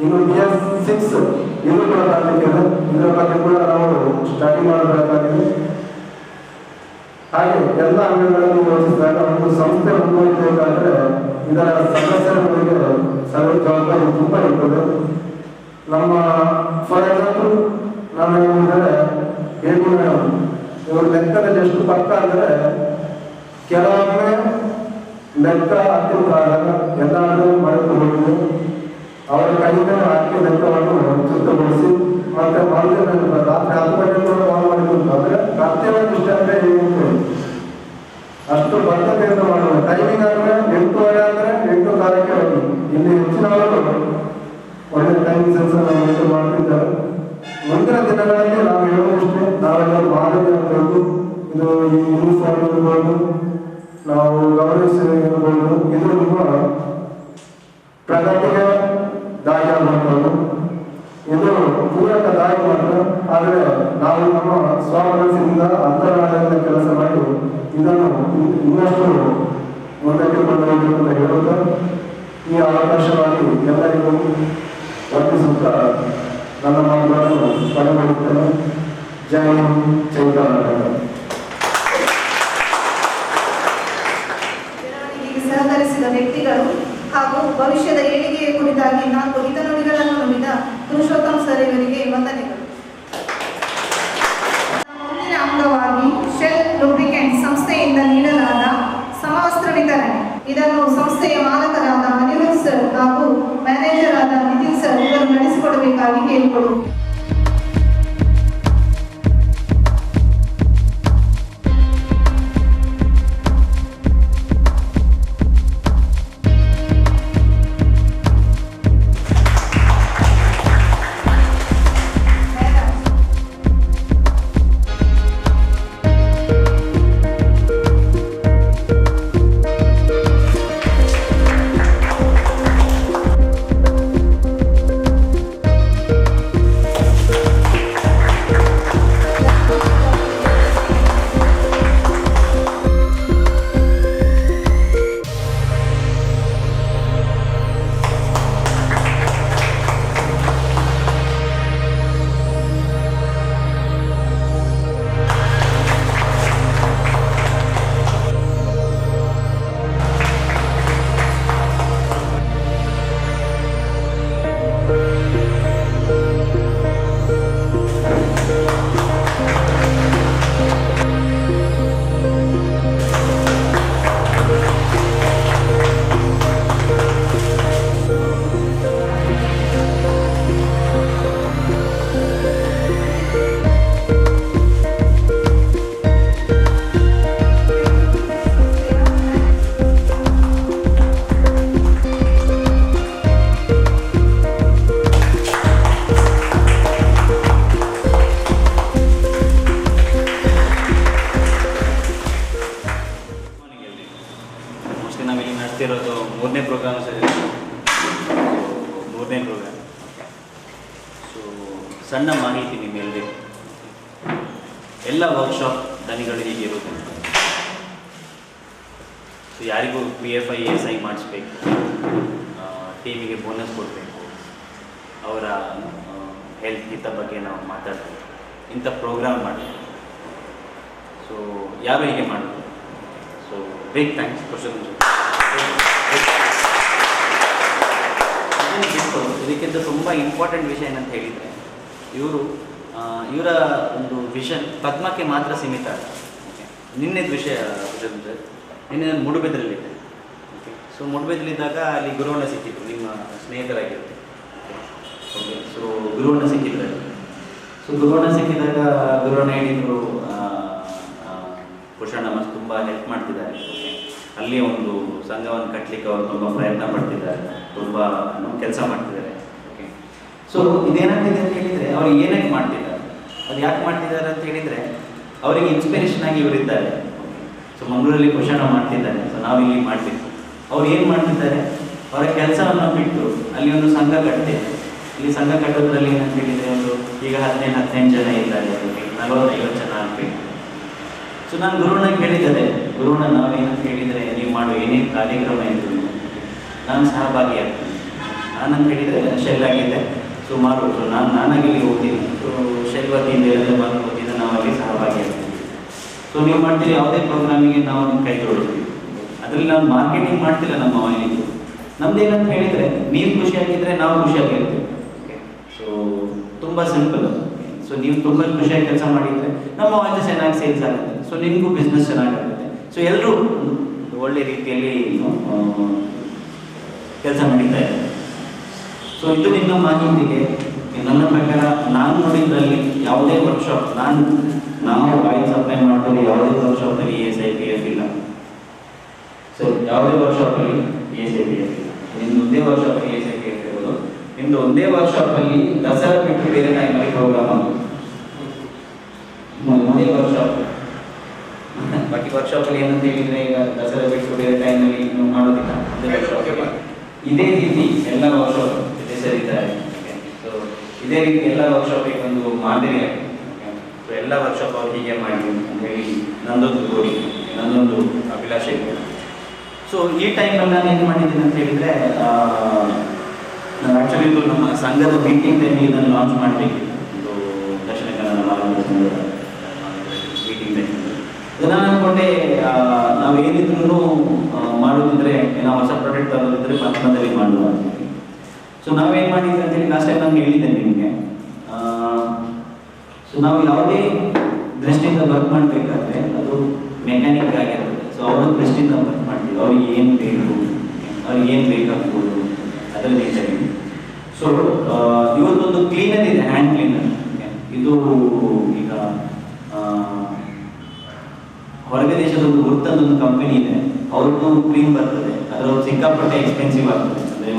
ಇನ್ನು BS6 ಇದು ಕೂಡ ಆಗಲಿಕ್ಕಿದೆ. ಇದರ ಬಗ್ಗೆ ಕೂಡ ನಾವು ಸ್ಟಡಿ ಮಾಡಬೇಕಾಗಿದೆ. ಹಾಗೆ ಎಲ್ಲ ಅಂಗಗಳನ್ನು ಯೋಚಿಸಿದಾಗ ಒಂದು ಸಂಸ್ಥೆ ಮುಂದುವರಿಸಬೇಕಾದ್ರೆ ಇದರ ಸದಸ್ಯರುಗಳಿಗೆ ಜವಾಬ್ದಾರಿ ತುಂಬ ಇರ್ತದೆ. ನಮ್ಮ ಫಾರ್ ಎಕ್ಸಾಂಪಲ್ ನಾನು ಹೇಳಿದರೆ ಹೇಳಿ ಮೇಡಮ್ ಇವರು ಲೆಕ್ಕದಲ್ಲಿ ಎಷ್ಟು ಪಕ್ಕ ಅಂದರೆ ಕೆಲವೊಮ್ಮೆ ಲೆಕ್ಕ ಹತ್ತಿರದಾಗ ಎಲ್ಲಾದರೂ ಮರೆತುಕೊಂಡು ಅವರ ಕೈಗೆ ಹಾಕಿ ಲೆಕ್ಕವನ್ನು ಚುರುಕುಗೊಳಿಸಿ ಮತ್ತೆ ಮರುದಿನ ರಾತ್ರಿ 10 ಗಂಟೆಗೆ ಕಾಲ್ ಮಾಡಿಕೊಂಡು ಅಂದರೆ ಕರ್ತವ್ಯ ನಿಷ್ಠೆ ಅಂದರೆ ಹೇಗೆ ಅಷ್ಟು ಬದ್ಧತೆಯಿಂದ ಮಾಡುವ. ಟೈಮಿಂಗ್ ಅಂದರೆ 8:30 ಅಂದರೆ 8:15ಕ್ಕೆ ಹೋಗಿ ಇಲ್ಲಿ ಹೆಚ್ಚಿನವರು ಒಳ್ಳೆ ಟೈಮಿಂಗ್ ಸೆನ್ಸ್ ನಾವು ಮಾಡ್ತಿದ್ದಾರೆ. ಮುಂದಿನ ದಿನಗಳಲ್ಲಿ ನಾವು ಹೇಳುವುದಷ್ಟೇ ನಾವೆಲ್ಲರೂ ಮಾದರಿ ಆಗಬೇಕು. ಇದು ಯೂನಿಫಾರ್ಮ್ ಇರ್ಬೋದು, ನಾವು ಗೌರವಿಸಿರ್ಬೋದು, ಇದು ನಿಮ್ಮ ಪ್ರಗತಿಗೆ ದಾರಿ ಆಗುವಂಥದ್ದು. ಇದು ಪೂರಕ ದಾರಿ ಮಾತ್ರ. ಆದರೆ ನಾವು ನಮ್ಮ ಸ್ವಮನಸ್ಸಿನಿಂದ ಅಂತರಾಳದಿಂದ ಕೆಲಸ ಮಾಡಿ ಇದನ್ನು ಇನ್ನಷ್ಟು ಮುಂದಕ್ಕೆ ಕೊಂಡೊಯ್ಯಬೇಕು ಅಂತ ಹೇಳುತ್ತಾ ಈ ಅವಕಾಶವಾಗಿ ಎಲ್ಲರಿಗೂ ವರ್ತಿಸುತ್ತಾ ನನ್ನ ಮಾತುಗಳನ್ನು ಪಡೆದುಕೊಳ್ಳುತ್ತೇನೆ. ಜೈ ಹಿಂದ್, ಜೈ ಕರ್ನಾಟಕ. ಬೆಳವಣಿಗೆಗೆ ಸಹಕರಿಸಿದ ವ್ಯಕ್ತಿಗಳು ಹಾಗೂ ಭವಿಷ್ಯದ ಏಳಿಗೆಯ ಕುರಿತಾಗಿ 4 ಹಿತನುಡಿಗಳನ್ನು ನುಡಿದ ಪುರುಷೋತ್ತಮ್ ಸರ್ ಇವರಿಗೆ ವಂದನೆಗಳು. ಮುಂದಿನ ಅಂಗವಾಗಿ ಶೆಲ್ ಲೂಬ್ರಿಕೆಂಟ್ ಸಂಸ್ಥೆಯಿಂದ ನೀಡಲಾದ ಸಮವಸ್ತ್ರ ವಿತರಣೆ. ಇದನ್ನು ಸಂಸ್ಥೆಯ ಮಾಲಕರಾದ ಕೇಳಿಕೊಳ್ಳುವುದು. ನಾವಿಲ್ಲಿ ನಡೆಸ್ತಿರೋದು ಮೂರನೇ ಪ್ರೋಗ್ರಾಮ್ ಸೊ ಸಣ್ಣ ಮಾಹಿತಿ ನಿಮ್ಮೆಲ್ಲರಿಗೂ. ಎಲ್ಲ ವರ್ಕ್ಶಾಪ್ ದನಿಗಳು ಹೀಗಿರುತ್ತೆ. ಸೊ ಯಾರಿಗೂ PFI SI ಮಾಡಿಸ್ಬೇಕು, ಟೀಮಿಗೆ ಬೋನಸ್ ಕೊಡಬೇಕು, ಅವರ ಹೆಲ್ತ್ ಹಿತ ಬಗ್ಗೆ ನಾವು ಮಾತಾಡ್ತೀವಿ, ಇಂಥ ಪ್ರೋಗ್ರಾಮ್ ಮಾಡಿ. ಸೊ ಯಾರು ಹೀಗೆ ಮಾಡೋದು. ಸೊ ಬಿಗ್ ಥ್ಯಾಂಕ್ಸ್ ಇದಕ್ಕಿಂತ ತುಂಬ ಇಂಪಾರ್ಟೆಂಟ್ ವಿಷಯ ಏನಂತ ಹೇಳಿದರೆ, ಇವರ ಒಂದು ವಿಷನ್ ಪದ್ಮಕ್ಕೆ ಮಾತ್ರ ಸೀಮಿತ ಅಲ್ಲ. ಓಕೆ, ನಿನ್ನೆದ ವಿಷಯ ನಿನ್ನೆ ನಾನು ಮೂಡುಬಿದ್ರಲ್ಲಿದ್ದೆ. ಓಕೆ, ಸೊ ಮೂಡುಬಿದ್ರಲ್ಲಿದ್ದಾಗ ಅಲ್ಲಿ ಗುರುವಣ್ಣ ಸಿಕ್ಕಿದ್ರು, ನಿಮ್ಮ ಸ್ನೇಹಿತರಾಗಿರುತ್ತೆ. ಓಕೆ, ಸೊ ಗುರುವಣ್ಣ ಸಿಕ್ಕಿದ್ರು. ಸೊ ಗುರುವಣ್ಣ ಸಿಕ್ಕಿದಾಗ ಗುರುವಣ್ಣ ಹೇಳಿದರು, ಪುಷಣ್ಣ ಮಸ್ತ್ ತುಂಬ ಹೆಲ್ಪ್ ಮಾಡ್ತಿದ್ದಾರೆ. ಓಕೆ, ಅಲ್ಲಿ ಒಂದು ಸಂಘವನ್ನು ಕಟ್ಟಲಿಕ್ಕೆ ಅವರು ತುಂಬ ಪ್ರಯತ್ನ ಪಡ್ತಿದ್ದಾರೆ, ತುಂಬ ಕೆಲಸ ಮಾಡ್ತಿದ್ದಾರೆ. ಓಕೆ, ಸೊ ಇದೇನಾಗ್ತಿದೆ ಅಂತ ಹೇಳಿದರೆ, ಅವ್ರು ಏನಕ್ಕೆ ಮಾಡ್ತಿದ್ದಾರೆ, ಅದು ಯಾಕೆ ಮಾಡ್ತಿದ್ದಾರೆ ಅಂತ ಹೇಳಿದರೆ, ಅವರಿಗೆ ಇನ್ಸ್ಪಿರೇಷನ್ ಆಗಿ ಇವರಿದ್ದಾರೆ. ಸೊ ಮಂಗಳೂರಲ್ಲಿ ಪುಷಣ್ಣ ಮಾಡ್ತಿದ್ದಾರೆ, ಸೊ ನಾವಿಲ್ಲಿ ಮಾಡಬೇಕು. ಅವ್ರು ಏನು ಮಾಡ್ತಿದ್ದಾರೆ, ಅವರ ಕೆಲಸವನ್ನು ಬಿಟ್ಟು ಅಲ್ಲಿ ಒಂದು ಸಂಘ ಕಟ್ತೇವೆ. ಇಲ್ಲಿ ಸಂಘ ಕಟ್ಟೋದ್ರಲ್ಲಿ ಏನಂತ ಹೇಳಿದರೆ, ಒಂದು ಈಗ 18 ಜನ ಇದ್ದಾರೆ, 40-50 ಜನ ಆಗಬೇಕು. ಸೊ ನಾನು ಗುರುವಣ್ಣಗೆ ಹೇಳಿದ್ದಾರೆ, ಗುರುವಣ್ಣ ನಾವೇನಂತ ಹೇಳಿದರೆ, ನೀವು ಮಾಡೋ ಏನೇನು ಕಾರ್ಯಕ್ರಮ ಇದ್ರು ನಾನು ಸಹಭಾಗಿಯಾಗ್ತೀನಿ. ನಾನಂತ ಹೇಳಿದರೆ ಶೆಲ್ ಆಗಿದ್ದೆ ಸುಮಾರು. ಸೊ ನಾನಾಗಿ ಇಲ್ಲಿ ಓದ್ತೀನಿ. ಸೊ ಶೆಲ್ ವತಿಯಿಂದ ಎಲ್ಲ ಬಂದು ವತಿಯಿಂದ ನಾವು ಅಲ್ಲಿ ಸಹಭಾಗಿಯಾಗ್ತೀವಿ. ಸೊ ನೀವು ಮಾಡ್ತೀರಿ ಯಾವುದೇ ಪ್ರೋಗ್ರಾಮಿಗೆ ನಾವು ನಿಮ್ಮ ಕೈ ತೊಗೊಳ್ತೀವಿ. ಅದರಲ್ಲಿ ನಾವು ಮಾರ್ಕೆಟಿಂಗ್ ಮಾಡ್ತಿಲ್ಲ ನಮ್ಮ ಆಯಿಲಿಂದು. ನಮ್ದೇನಂತ ಹೇಳಿದರೆ, ನೀವು ಖುಷಿಯಾಗಿದ್ದರೆ ನಾವು ಖುಷಿಯಾಗಿರ್ತೀವಿ. ಓಕೆ, ಸೊ ತುಂಬ ಸಿಂಪಲ್. ಸೊ ನೀವು ತುಂಬ ಖುಷಿಯಾಗಿ ಕೆಲಸ ಮಾಡಿದರೆ ನಮ್ಮ ಆಯಿಲ್ ಚೆನ್ನಾಗಿ ಸೇಲ್ಸ್ ಆಗುತ್ತೆ. ಸೊ ನಿಮಗೂ ಬಿಸ್ನೆಸ್ ಚೆನ್ನಾಗಾಗುತ್ತೆ. ಸೊ ಎಲ್ಲರೂ ಒಳ್ಳೆ ರೀತಿಯಲ್ಲಿ ಕೆಲಸ ನಡೀತಾ ಇದೆ. ಸೊ ಇದು ನಿಮ್ಮ ಮಾಹಿತಿಗೆ. ನನ್ನ ಪ್ರಕಾರ ನಾನು ನೋಡಿದ್ರಲ್ಲಿ ಯಾವುದೇ ವರ್ಕ್ಶಾಪ್ ನಾವು ಆಯಿಲ್ ಸಪ್ಲೈ ಮಾಡಿದ್ರೆ ಯಾವುದೇ ವರ್ಕ್ಶಾಪಲ್ಲಿ ESI PF ಇಲ್ಲ. ಸೊ ಯಾವುದೇ ವರ್ಕ್ಶಾಪಲ್ಲಿ ESI PF ಇಲ್ಲ. ನಿಮ್ದು ಒಂದೇ ವರ್ಕ್ಶಾಪಲ್ಲಿ ESI PF ಇರೋದು. ನಿಮ್ದು ಒಂದೇ ವರ್ಕ್ಶಾಪಲ್ಲಿ ದಸರಾ ಬಿಟ್ಟು ಬೇರೆ ಟೈಮಲ್ಲಿ ಪ್ರೋಗ್ರಾಮ್ ಆಗೋದು. ಒಂದೇ ವರ್ಕ್ಶಾಪ್. ಬಾಕಿ ವರ್ಕ್ಶಾಪಲ್ಲಿ ಏನಂತ ಹೇಳಿದರೆ, ಈಗ ದಸರಾ ಬಿಟ್ಟು ಬೇರೆ ಟೈಮಲ್ಲಿ ನೀವು ಮಾಡೋದಿಲ್ಲ. ಇದೇ ರೀತಿ ಎಲ್ಲ ವರ್ಕ್ಶಾಪ್ ಸರಿತಾರೆ. ಸೊ ಇದೇ ರೀತಿ ಎಲ್ಲ ವರ್ಕ್ಶಾಪಿಗೆ ಒಂದು ಮಾದರಿ. ಸೊ ಎಲ್ಲ ವರ್ಕ್ಶಾಪ್ ಅವ್ರು ಹೀಗೆ ಮಾಡಿ ಅಂತ ಹೇಳಿ ನಂದೊಂದು ಗೋಡಿ, ನಂದೊಂದು ಅಭಿಲಾಷೆ. ಸೊ ಈ ಟೈಮಲ್ಲಿ ನಾನು ಏನು ಮಾಡಿದ್ದೀನಿ ಅಂತ ಹೇಳಿದರೆ, ನಾನು ಆ್ಯಕ್ಚುಲಿ ನಮ್ಮ ಸಂಘದ ಮೀಟಿಂಗ್ ಟೈಮಿಗೆ ಇದನ್ನು ಲಾಂಚ್ ಮಾಡಬೇಕಿತ್ತು. ಒಂದು ದಕ್ಷಿಣ ಕನ್ನಡ ಮಾರ್ಗದ ಸಂಘದ ಮೀಟಿಂಗ್ ಟೈಮ್. ನಾನು ಅಂದ್ಕೊಂಡೆ, ನಾವು ಏನಿದ್ರು ಮಾಡೋದಿದ್ರೆ, ನಾವು ಹೊಸ ಪ್ರಾಡಕ್ಟ್ ತರೋದಿದ್ರೆ ಪದ್ಮದಲ್ಲಿ ಮಾಡುವ ಅಂತ. ಸೊ ನಾವೇನು ಮಾಡಿದ್ವಿ ಅಂತೇಳಿ ಲಾಸ್ಟ್ ಟೈಮ್ ನಾನು ಹೇಳಿದ್ದೆ ನಿಮಗೆ. ಸೊ ನಾವು ಯಾವುದೇ ದೃಷ್ಟಿಯಿಂದ ವರ್ಕ್ ಮಾಡಬೇಕಾದ್ರೆ ಅದು ಮೆಕ್ಯಾನಿಕ್ ಆಗಿರ್ತದೆ. ಸೊ ಅವರ ದೃಷ್ಟಿಯಿಂದ ವರ್ಕ್ ಮಾಡ್ತೀವಿ. ಅವ್ರಿಗೆ ಏನು ಬೇಕು, ಅವ್ರಿಗೆ ಏನು ಬೇಕಾಗ್ಬೋದು ಅದರಲ್ಲಿ ನೀಟಾಗಿ. ಸೊ ಇವತ್ತೊಂದು ಕ್ಲೀನರ್ ಇದೆ, ಹ್ಯಾಂಡ್ ಕ್ಲೀನರ್. ಇದು ಈಗ ಹೊರಗೆ ದೇಶದ ಒಂದು ಗುರ್ತದೊಂದು ಕಂಪನಿ ಇದೆ, ಅವ್ರದ್ದು ಕ್ರೀಮ್ ಬರ್ತದೆ. ಅದರ ಸಿಕ್ಕಾಪಟ್ಟೆ ಎಕ್ಸ್ಪೆನ್ಸಿವ್ ಆಗ್ತದೆ. ಅಂದರೆ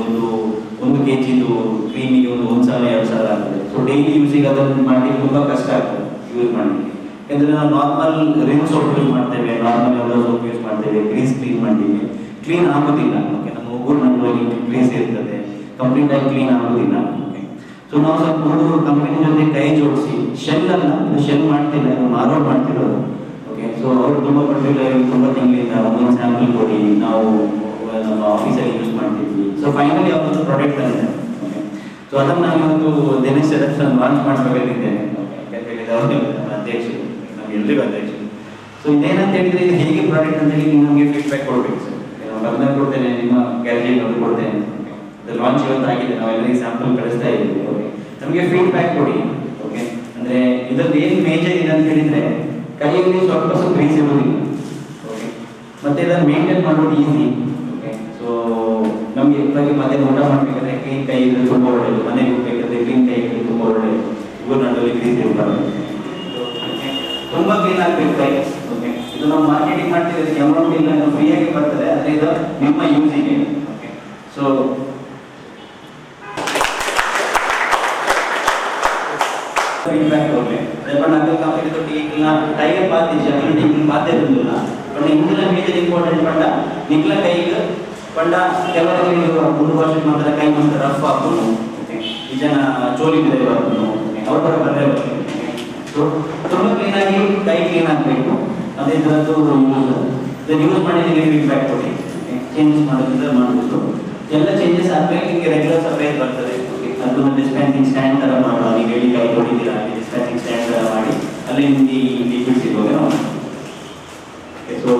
ಒಂದು ಕೆಜಿದು ಕ್ರೀಮಿಗೆ ಒಂದು 1,000-2,000 ಆಗ್ತದೆ. ಸೊ ಡೈಲಿ ಯೂಸಿಗೆ ಅದನ್ನು ಮಾಡಲಿಕ್ಕೆ ತುಂಬ ಕಷ್ಟ ಆಗ್ತದೆ ಯೂಸ್ ಮಾಡಲಿಕ್ಕೆ. ಯಾಕಂದರೆ ನಾವು ನಾರ್ಮಲ್ ರಿನ್ ಸೋಪ್ ಯೂಸ್ ಮಾಡ್ತೇವೆ, ನಾರ್ಮಲ್ ಯಾವುದೋ ಸೋಪ್ ಯೂಸ್ ಮಾಡ್ತೇವೆ ಗ್ರೀಸ್ ಕ್ಲೀನ್ ಮಾಡಲಿಕ್ಕೆ. ಕ್ಲೀನ್ ಆಗೋದಿಲ್ಲ. ಓಕೆ, ನಮ್ಮ ಉಗುರು ನಡುವಲ್ಲಿ ಗ್ರೀಸ್ ಇರ್ತದೆ, ಕಂಪ್ಲೀಟಾಗಿ ಕ್ಲೀನ್ ಆಗೋದಿಲ್ಲ. ಓಕೆ, ಸೊ ನಾವು ಸ್ವಲ್ಪ ಒಂದು ಕಂಪನಿ ಜೊತೆ ಕೈ ಜೋಡಿಸಿ ಶೆಲ್ ಅಲ್ಲ, ಇದು ಶೆಲ್ ಮಾಡ್ತಿಲ್ಲ, ಇದು ಮಾರೋಡ್ ಮಾಡ್ತಿರೋದು. ಓಕೆ, ಸೊ ಅವರು ತುಂಬ ಪರ್ಟಿಕ್ಯುಲರ್ ತುಂಬ ತಿಂಗಳಿಂದ ಒಂದೊಂದು ಸ್ಯಾಂಪಲ್ ಕೊಡಿ, ನಾವು ನಮ್ಮ ಆಫೀಸಲ್ಲಿ ಯೂಸ್ ಮಾಡ್ತಿದ್ವಿ. ಸೊ ಫೈನಲಿ ಅವರೊಂದು ಪ್ರಾಡಕ್ಟ್ ತಂದಿದೆ. ಓಕೆ, ಸೊ ಅದನ್ನು ನಾನು ಇವತ್ತು ದಿನೇಶ್ ಸರ್ ಲಾಂಚ್ ಮಾಡಬೇಕಿದ್ದೇನೆ. ನಮ್ಮ ಅಧ್ಯಕ್ಷರು, ನಮ್ಗೆ ಎಲ್ರಿಗೂ ಅಧ್ಯಕ್ಷರು. ಸೊ ಇದೇನಂತ ಹೇಳಿದ್ರೆ, ಇದು ಹೇಗೆ ಪ್ರಾಡಕ್ಟ್ ಅಂತ ಹೇಳಿ ನಿಮಗೆ ಫೀಡ್ಬ್ಯಾಕ್ ಕೊಡಬೇಕು ಸರ್. ನಾನು ಕೊಡ್ತೇನೆ, ನಿಮ್ಮ ಗ್ಯಾಲರಿ ಅವ್ರಿಗೆ ಕೊಡ್ತೇನೆ. ಅದು ಲಾಂಚ್ ಇವತ್ತು ಆಗಿದೆ, ನಾವೆಲ್ಲರಿಗೆ ಸ್ಯಾಂಪಲ್ ಕಳಿಸ್ತಾ ಇದ್ದೀವಿ. ಓಕೆ, ನಮಗೆ ಫೀಡ್ಬ್ಯಾಕ್ ಕೊಡಿ. ಓಕೆ, ಅಂದರೆ ಇದರದ್ದು ಏನು ಮೇಜರ್ ಇದೆ ಅಂತ ಹೇಳಿದರೆ, ಕೈಯಲ್ಲಿ ಸ್ವಲ್ಪ ಗ್ರೀಸ್ ಇರೋದಿಲ್ಲ. ಓಕೆ, ಮತ್ತೆ ಇದನ್ನು ಮೇಂಟೈನ್ ಮಾಡೋದು ಈಸಿ. ಓಕೆ, ಸೊ ನಮಗೆ ಇವಾಗ ಮಧ್ಯಾಹ್ನ ಊಟ ಮಾಡಬೇಕಾದ್ರೆ ಕ್ಲೀನ್ ಕೈ ಇದ್ರೆ ತುಂಬ ಒಳ್ಳೆಯದು, ಮನೆಗೆ ಹೋಗ್ಬೇಕಾದ್ರೆ ಕ್ಲೀನ್ ಕೈ ಇದ್ರೆ ತುಂಬ ಒಳ್ಳೆಯದು. ಇವರು ನಡುವೆ ಗ್ರೀಸ್ ಇರಬಾರ್ದು, ತುಂಬ ಕ್ಲೀನ್ ಆಗಬೇಕು ಕೈ. ಓಕೆ, ಇದು ನಾವು ಮಾರ್ಕೆಟಿಂಗ್ ಮಾಡ್ತಿರೋದಕ್ಕೆ ಅಮೌಂಟ್ ಇಲ್ಲ, ಇದು ಫ್ರೀಯಾಗಿ ಬರ್ತದೆ, ಆದರೆ ಇದು ನಿಮ್ಮ ಯೂಸಿಗೆ. ಓಕೆ, ಸೊ फीडबैक हो गए पण अगर कंपनी तो ठीक ना टाइगर बात दीजिए अगर ठीक बात दे दूंगा पण इंग्लिश मेजर इंपॉर्टेंट पंडा निकला ಕೈಗೆ पंडा ಕೆಲವರಿಗೆ ಒಂದು ವರ್ಷ ಮಾತ್ರ ಕೈ ಮಾತ್ರ ರಫ್ ಆಗ್ಬೋದು. ಓಕೆ, ಈ ಜನ ಚೋಲಿ ಮೇಲೆ ಬರ್ಬೋದು, ಅವ್ರ ತರ ಬಂದ್ರೆ ಸೊ ತುಂಬ ಕ್ಲೀನ್ ಆಗಿ ಕೈ ಕ್ಲೀನ್ ಆಗಬೇಕು. ಅದೇ ಥರದ್ದು ಯೂಸ್ ಮಾಡಿ ನಿಮಗೆ ಫೀಡ್ಬ್ಯಾಕ್ ಕೊಡಿ. ಚೇಂಜಸ್ ಮಾಡೋದ್ರಿಂದ ಮಾಡಬಹುದು. ಎಲ್ಲ ಚೇಂಜಸ್ ಆದ್ಮೇಲೆ ನಿಮಗೆ ರೆಗ್ಯುಲರ್ ಸರ್ಪ್ರೈಸ್ ಬರ್ತದೆ. ಅದನ್ನು ಡಿಸ್ಪೆನ್ಸಿಂಗ್ ಸ್ಟ್ಯಾಂಡ್ ಥರ ಮಾಡುವ, ನೀವು ಹೇಳಿ ಕೈ ಹೊಡಿತೀರಾ, ಡಿಸ್ಪೆನ್ಸಿಂಗ್ ಸ್ಟ್ಯಾಂಡ್ ಥರ ಮಾಡಿ ಅಲ್ಲಿ ನಿಮಗೆ ಲಿಕ್ವಿಡ್ ಸಿಗೋದು. ಓಕೆ, ಸೊ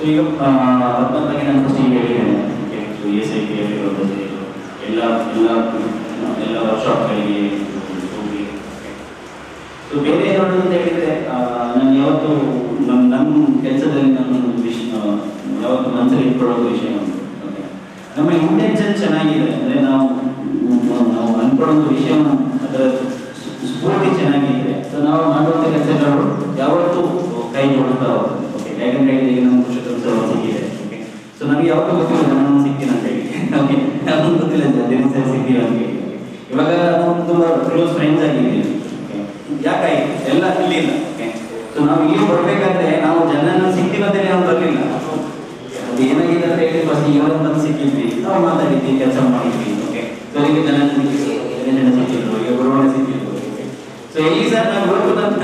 ಈಗ ಅದ್ರ ಬಗ್ಗೆ ನಾನು ಫಸ್ಟ್ ಈಗ ಹೇಳಿದ್ದೇನೆ. ಓಕೆ, ಸೊ SIP ಹೇಳಿರೋದು ಎಲ್ಲ ವರ್ಕ್ಶಾಪ್ಗಳಿಗೆ ಹೋಗಿ. ಸೊ ಬೇರೆ ನೋಡೋದು ಅಂತ ಹೇಳಿದರೆ, ನಾನು ಯಾವತ್ತು ನನ್ನ ಕೆಲಸದಲ್ಲಿ ನಾನು ಯಾವತ್ತು ಮನಸ್ಸಲ್ಲಿ ಇಟ್ಕೊಳ್ಳೋದು ವಿಷಯ ಉಂಟು. ಓಕೆ, ನಮ್ಮ ಇಂಟೆನ್ಷನ್ ಚೆನ್ನಾಗಿದೆ ಅಂದರೆ ನಾವು ಅನ್ಕೊಳ್ಳೋ ವಿಷಯ ಅದರ ಸ್ಫೂರ್ತಿ ಚೆನ್ನಾಗಿದೆ. ಸೊ ನಾವು ಮಾಡುವಂಥ ಕೆಲಸಗಳು ಯಾವತ್ತೂ ಕೈ ಜೋಡಿಸ್ತಾ ಹೋಗ್ತದೆ. ಓಕೆ, ಯಾಕಂದ್ರೆ ಈಗ ನಮ್ಮ ಪುರುಷೋತ್ತಮ ಸಿಕ್ಕಿದೆ. ಓಕೆ, ಸೊ ನಮಗೆ ಯಾವತ್ತೂ ಗೊತ್ತಿಲ್ಲ ನಾನು ಸಿಕ್ಕಿನ ಅಂತ ಹೇಳಿ. ಓಕೆ, ನಮ್ಗೆ ಗೊತ್ತಿಲ್ಲ ದಿನೇಶ್ ಸರ್ ಸಿಕ್ಕಿಲ್ಲ ಅಂತ ಹೇಳಿ. ಇವಾಗ ನಾವು ತುಂಬ ಕ್ಲೋಸ್ ಫ್ರೆಂಡ್ಸ್ ಆಗಿದ್ದೀವಿ. ಓಕೆ, ಯಾಕಾಯ್ತು ಎಲ್ಲ ಇಲ್ಲಿ ಇಲ್ಲ. ಓಕೆ, ಸೊ ನಾವು ಇಲ್ಲಿ ಬರಬೇಕಾದ್ರೆ ನಾವು ಜನನ ಸಿಕ್ಕಿರೋದೇ ನಾವು ಬರಲಿಲ್ಲ. ಅದು ಏನಾಗಿದೆ ಅಂತ ಹೇಳಿ ಫಸ್ಟ್ ಇವತ್ತು ಬಂದು ಸಿಕ್ಕಿದ್ವಿ, ನಾವು ಮಾತಾಡಿದ್ವಿ, ಕೆಲಸ ಮಾಡಿದ್ವಿ. ಓಕೆ, ಸೊ ಈಗ ಜನ ಸಿಕ್ಕಿದ್ರು, ಈಗ ಬರೋಣ ಸಿಕ್ಕಿದ್ರು. ಸೊ ಎಲ್ಲಿ ಸರ್ ನಾವು ನೋಡ್ಬೋದಂತ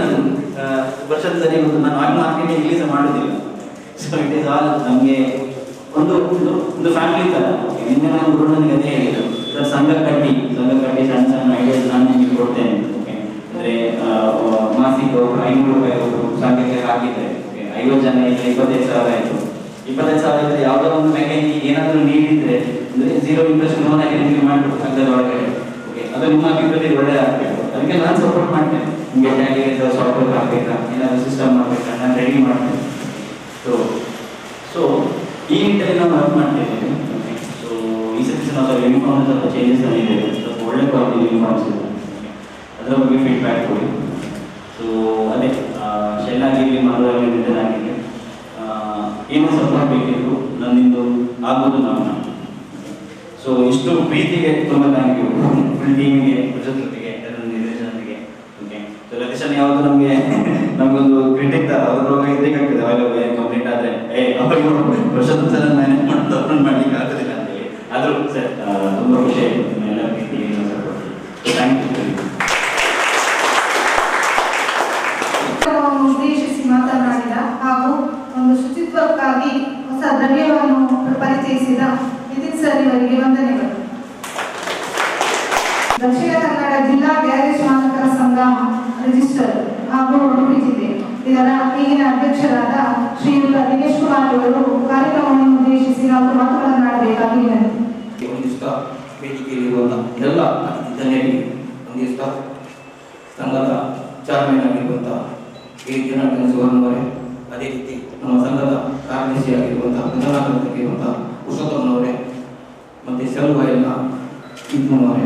ವರ್ಷದ ಸರಿ ಗೊತ್ತು, ನಾನು ಆಲ್ ಮಾರ್ಕೆಟಿಂಗ್ ಇಲ್ಲಿ ಸಹ ಮಾಡೋದಿಲ್ಲ. ಸೊ ಇಟ್ ಈಸ್ ಆಲ್ ನಮಗೆ ಒಂದು ಫ್ಯಾಮಿಲಿ ಥರ. ಓಕೆ, ನಿನ್ನೆ ನಾನು ಗುರುನಿಗೆ ಅದೇ ಹೇಳಿದ್ರು, ಸರ್ ಸಂಘ ಕಟ್ಟಿ ಸಣ್ಣ ಸಣ್ಣ ಐಡಿಯಾಸ್ ನಾನು ನಿಮಗೆ ಕೊಡ್ತೇನೆ. ಓಕೆ, ಅಂದರೆ ಮಾಸಿಕ 500 ರೂಪಾಯಿ ಅವರು ಸಂಘಕ್ಕೆ ಹಾಕಿದ್ದಾರೆ. ಓಕೆ, 50 ಜನ ಇಲ್ಲ 25,000 ಆಯಿತು. 25,000 ಇದ್ದರೆ ಯಾವುದೋ ಒಂದು ಮೆಕ್ಯಾನಿಕ್ ಏನಾದರೂ ನೀಡಿದರೆ ಅಂದರೆ 0 ಇಂಟ್ರೆಸ್ಟ್ ಲೋನ್ ಆಗಿ ನಿಮಗೆ ಮಾಡಿಬಿಟ್ಟು ಸಂಘದ ಒಳಗಡೆ. ಓಕೆ, ಅದು ನಿಮ್ಮ ಅಭಿವೃದ್ಧಿ ಒಳ್ಳೆ ಆಗಬೇಕು. ಅದಕ್ಕೆ ನಾನು ಸಪೋರ್ಟ್ ಮಾಡ್ತೇನೆ. ನಿಮಗೆ ಟ್ಯಾಲಿಗೆ ಸಾಫ್ಟ್ವೇರ್ ಆಗಬೇಕಾ, ಏನಾದರೂ ಸಿಸ್ಟಮ್ ಮಾಡಬೇಕಾ, ನಾನು ರೆಡಿ ಮಾಡ್ತೇನೆ. ಸೊ ಈ ನಿಟ್ಟಿನಲ್ಲಿ ನಾವು ವರ್ಕ್ ಮಾಡ್ತೇವೆ. ಓಕೆ, ಸೊ ಈ ಸತಿ ನಾವು ಯೂನಿಫಾರ್ಮ್ ಸ್ವಲ್ಪ ಚೇಂಜಸ್ ಆಗಿದ್ದೇವೆ, ಸ್ವಲ್ಪ ಒಳ್ಳೆ ಕ್ವಾಲಿಟಿ ಯೂನಿಫಾರ್ಮ್ಸ್ ಇದೆ. ಅದರ ಬಗ್ಗೆ ಫೀಡ್ಬ್ಯಾಕ್ ಕೊಡಿ. ಸೊ ಅದೇ ಶೆಲ್ ಆಗಿರಲಿ, ಮಾಡೋದಾಗಲಿ, ರಿಟರ್ನ್ ಆಗಿರಲಿ, ಏನೋ ಸಪೋರ್ಟ್ ಬೇಕಿತ್ತು ನನ್ನಿಂದು ಆಗೋದು ನಾವು. ಸೊ ಇಷ್ಟು ಪ್ರೀತಿಗೆ ತುಂಬ ಥ್ಯಾಂಕ್ ಯು ಫುಲ್ ಟೀಮಿಗೆ, ಪ್ರಜಾಪ್ರತಿಗೆ, ನನ್ನ ನಿರ್ದೇಶನರಿಗೆ. ಓಕೆ, ಸೊ ಲೊಕೇಶನ್ ಯಾವುದು ನಮಗೊಂದು ಕ್ರಿಟಿಕ್ ಥರ ಅವ್ರೊಳಗೆ ಇರಬೇಕಾಗ್ತದೆ. ಅವೆಲ್ಲ ಕಂಪ್ಲೀಟ್ ಆದರೆ ಅವರಿಗೆ ವರ್ಷದ ಸಲ ಮ್ಯಾನೇಜ್ ಮಾಡ್ತಾ ಮಾಡಲಿಕ್ಕೆ ಆಗೋದಿಲ್ಲ ಅಂತೇಳಿ. ಆದರೂ ಸರ್ ತುಂಬ ಖುಷಿ ಆಯಿತು ನಿಮ್ಮೆಲ್ಲ ಪ್ರೀತಿಗೆ ಸಪೋರ್ಟ್. So thank you. ಉದ್ದೇಶಿಸಿ ಮಾತನಾಡಿದ ಹಾಗೂ ಒಂದು ಶುಚಿತ್ವಕ್ಕಾಗಿ ಹೊಸ ದ್ರವ್ಯವನ್ನು ಪರಿಚಯಿಸಿದ ನಿತಿನ್ ಸರ್ ಇವರಿಗೆ ವಂದನೆಗಳು. ದಕ್ಷಿಣ ಕನ್ನಡ ಜಿಲ್ಲಾ ಗ್ಯಾರೇಜ್ ಮಾಲಕರ ಸಂಘ ರಿಜಿಸ್ಟರ್ ಹಾಗೂ ಉಡುಪಿ ಜಿಲ್ಲೆ ಇದರ ಈಗಿನ ಅಧ್ಯಕ್ಷರಾದ ಶ್ರೀಯುತ ದಿನೇಶ್ ಕುಮಾರ್ ಅವರು ಕಾರ್ಯಕ್ರಮವನ್ನು ಉದ್ದೇಶಿಸಿ ನಾವು ಮಾತನಾಡಬೇಕಾಗಿ ವಿನಂತಿ. ಒಂದಿಷ್ಟು ವೇದಿಕೆಯಲ್ಲಿರುವ ಎಲ್ಲ ಜನರಿಗೆ ಒಂದಿಷ್ಟು ಸಂಘದ ಚೇರ್ಮನ್ ಆಗಿರುವಂತಹ ಜನಾರ್ದನ ಸುವರ್ಣವರೇ, ಅದೇ ರೀತಿ ನಮ್ಮ ಸಂಘದ ಕಾರ್ಯದರ್ಶಿಯಾಗಿರುವಂತಹ ಗಂಗನಾಥಗಿರುವಂತಹ ಪುರುಷೋತ್ತಮನವರೇ, ಮತ್ತು ಸೆಲ್ವ ಎಲ್ಲ ಅವರೇ,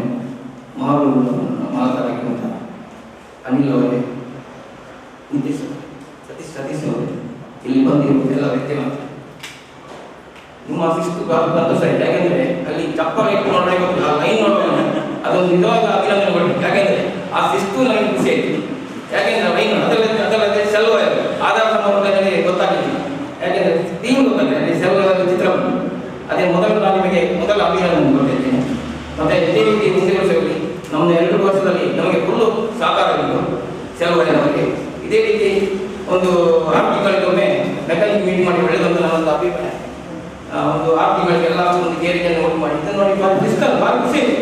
ಮಾಲೂರು ಮಾಲಕರಾಗಿರುವಂಥ ಅನಿಲ್ ಅವರೇ, ನಿತೀಶ್ ಸತೀಶ್ ಅವರೇ, ಇಲ್ಲಿ ಬಂದಿರುವ ಎಲ್ಲ ವ್ಯಕ್ತಿಗಳು ನಿಮ್ಮ ಶಿಸ್ತು ಬಂದು ಸರಿ. ಯಾಕೆಂದರೆ ಅಲ್ಲಿ ಚಪ್ಪಲ್ ಇಟ್ಟು ನೋಡೋಣ ಗೊತ್ತಿಲ್ಲ, ಲೈನ್ ನೋಡೋಣ, ಅದೊಂದು ನಿಜವಾದ ಅಭಿನಂದನೆ ಕೊಡ್ತೀನಿ. ಯಾಕೆಂದರೆ ಆ ಶಿಸ್ತು ನನಗೆ ಖುಷಿ ಆಯಿತು. ಯಾಕೆಂದರೆ ಲೈನ್ ಅದಲ್ಲದೆ ಸೆಲ್ವ ಆಧಾರ ಸಂಬಂಧದಲ್ಲಿ ಗೊತ್ತಾಗಲಿಲ್ಲ. ಯಾಕೆಂದರೆ ಥೀಮ್ ಗೊತ್ತಾಗಿದೆ, ಅಲ್ಲಿ ಸೆಲ್ವ ಚಿತ್ರ ಅದೇ ನಾನು ನಿಮಗೆ ಮೊದಲ ಅಭಿನಂದನೆ ಕೊಡ್ತಿದ್ದೇನೆ. ಮತ್ತು ಇದೇ ರೀತಿ ಮುಂದಿನ ವರ್ಷದಲ್ಲಿ ನಮ್ಮದು 2 ವರ್ಷದಲ್ಲಿ ನಮಗೆ ಫುಲ್ಲು ಸಾಕಾರ ಆಗಿತ್ತು ಸೆಲ್ವರಿಗೆ. ಇದೇ ರೀತಿ ಒಂದು 6 ತಿಂಗಳಿಗೊಮ್ಮೆ ಮೆಕ್ಯಾನಿಕ್ ಮೀಟ್ ಮಾಡಿ ಒಳ್ಳೆಯದೊಂದು ನನ್ನೊಂದು ಅಭಿಪ್ರಾಯ. ಒಂದು 6 ತಿಂಗಳಿಗೆಲ್ಲ ಒಂದು ಗೇರಿಗೆಯನ್ನು ಓಟ್ ಮಾಡಿ ಇದನ್ನು ನೋಡಿ ಭಾಳ ಡಿಸ್ಕಲ್ ಭಾಳ ಖುಷಿ ಇದೆ.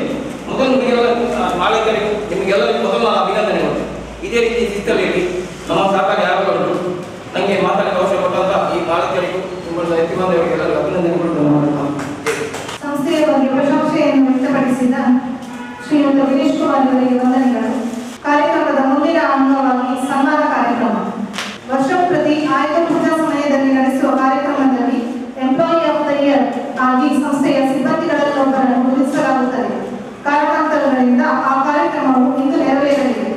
ಮೊದಲು ನಿಮಗೆಲ್ಲ ಮಾಲೀಕರಿಗೆ ನಿಮಗೆಲ್ಲರಿಗೂ ಮೊದಲು ನಾನು ಅಭಿನಂದನೆ ಕೊಡ್ತೇನೆ. ಇದೇ ರೀತಿ ಶಿಸ್ತಲ್ಲಿ ನಮ್ಮ ಸಹಕಾರ ಯಾರು ಉಂಟು ನನಗೆ ಮಾತಾಡಲು ಅವಶ್ಯ ಕೊಟ್ಟಂಥ ಈ ಮಾಲೀಕರಿಗೂ ನಿಮ್ಮ ಎತ್ತಿ ಬಂದವರಿಗೆಲ್ಲರಿಗೂ ಅಭಿನಂದನೆ ಕೊಡುತ್ತೇನೆ. ಸಂಸ್ಥೆಯ ಬಗ್ಗೆ ಪ್ರಶಂಸೆಯನ್ನು ವ್ಯಕ್ತಪಡಿಸಿದ ಶ್ರೀಯುತ ವಿನೇಶ್ ಕುಮಾರ್ ಅವರಿಗೆ ವಂದನೆಗಳು. ಕಾರ್ಯಕ್ರಮದ ಮುಂದಿನ ಅಂಗವಾಗಿ ಸನ್ಮಾನ ಕಾರ್ಯಕ್ರಮ. ವರ್ಷ ಪ್ರತಿ ಆಯ್ದ ಪೂಜಾ ಸಮಯದಲ್ಲಿ ನಡೆಸುವ ಕಾರ್ಯಕ್ರಮದಲ್ಲಿ ಎಂಪ್ಲಾಯಿ ಆಫ್ ದ ಇಯರ್ ಆಗಿ ಸಂಸ್ಥೆಯ ಸಿಬ್ಬಂದಿಗಳಲ್ಲೊಬ್ಬರನ್ನು ಗುರುತಿಸಲಾಗುತ್ತದೆ. ಕಾರಣಾಂತರಗಳಿಂದ ಆ ಕಾರ್ಯಕ್ರಮವು ಇಂದು ನೆರವೇರಲಿದೆ.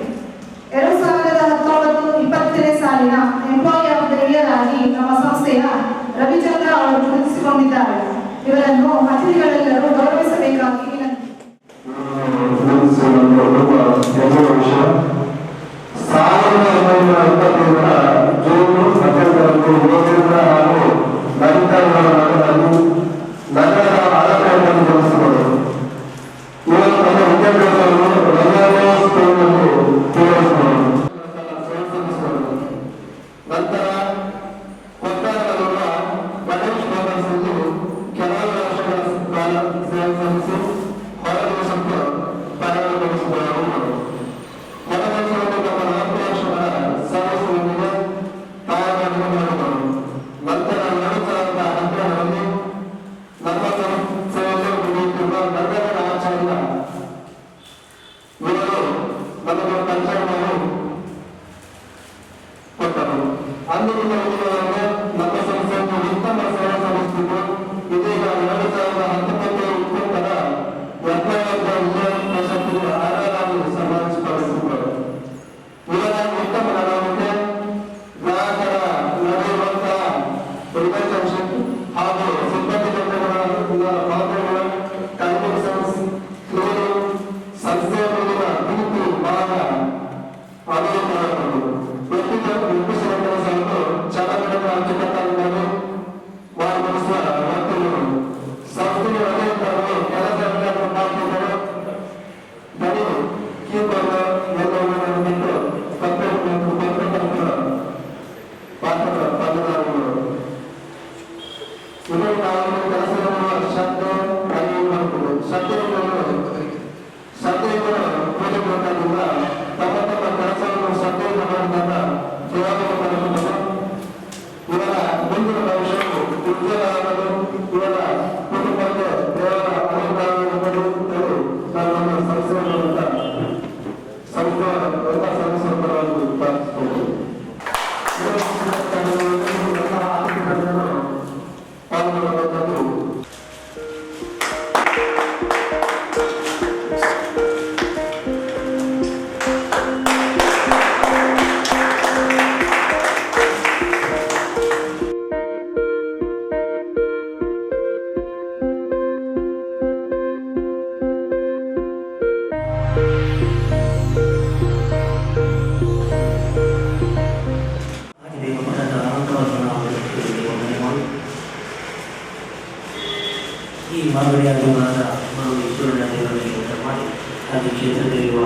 2019-20 ಸಾಲಿನ ಎಂಪ್ಲಾಯಿ ಆಫ್ ದ ಇಯರ್ ಆಗಿ ನಮ್ಮ ಸಂಸ್ಥೆಯ ರವಿಚಂದ್ರ ಅವರು ಗುರುತಿಸಿಕೊಂಡಿದ್ದಾರೆ. ಇವರನ್ನು ಅತಿಥಿಗಳೆಲ್ಲರೂ ಗೌರವಿಸಬೇಕಾಗಿ ವಿನಂತಿ. ಈ ಮಾಗಡಿ ಅಭಿಮಾನದ ನಾವು ಈಶ್ವರನ ದೇವರಿಗೆ ಊಟ ಮಾಡಿ ಹಾಗೆ ಕ್ಷೇತ್ರದಲ್ಲಿರುವ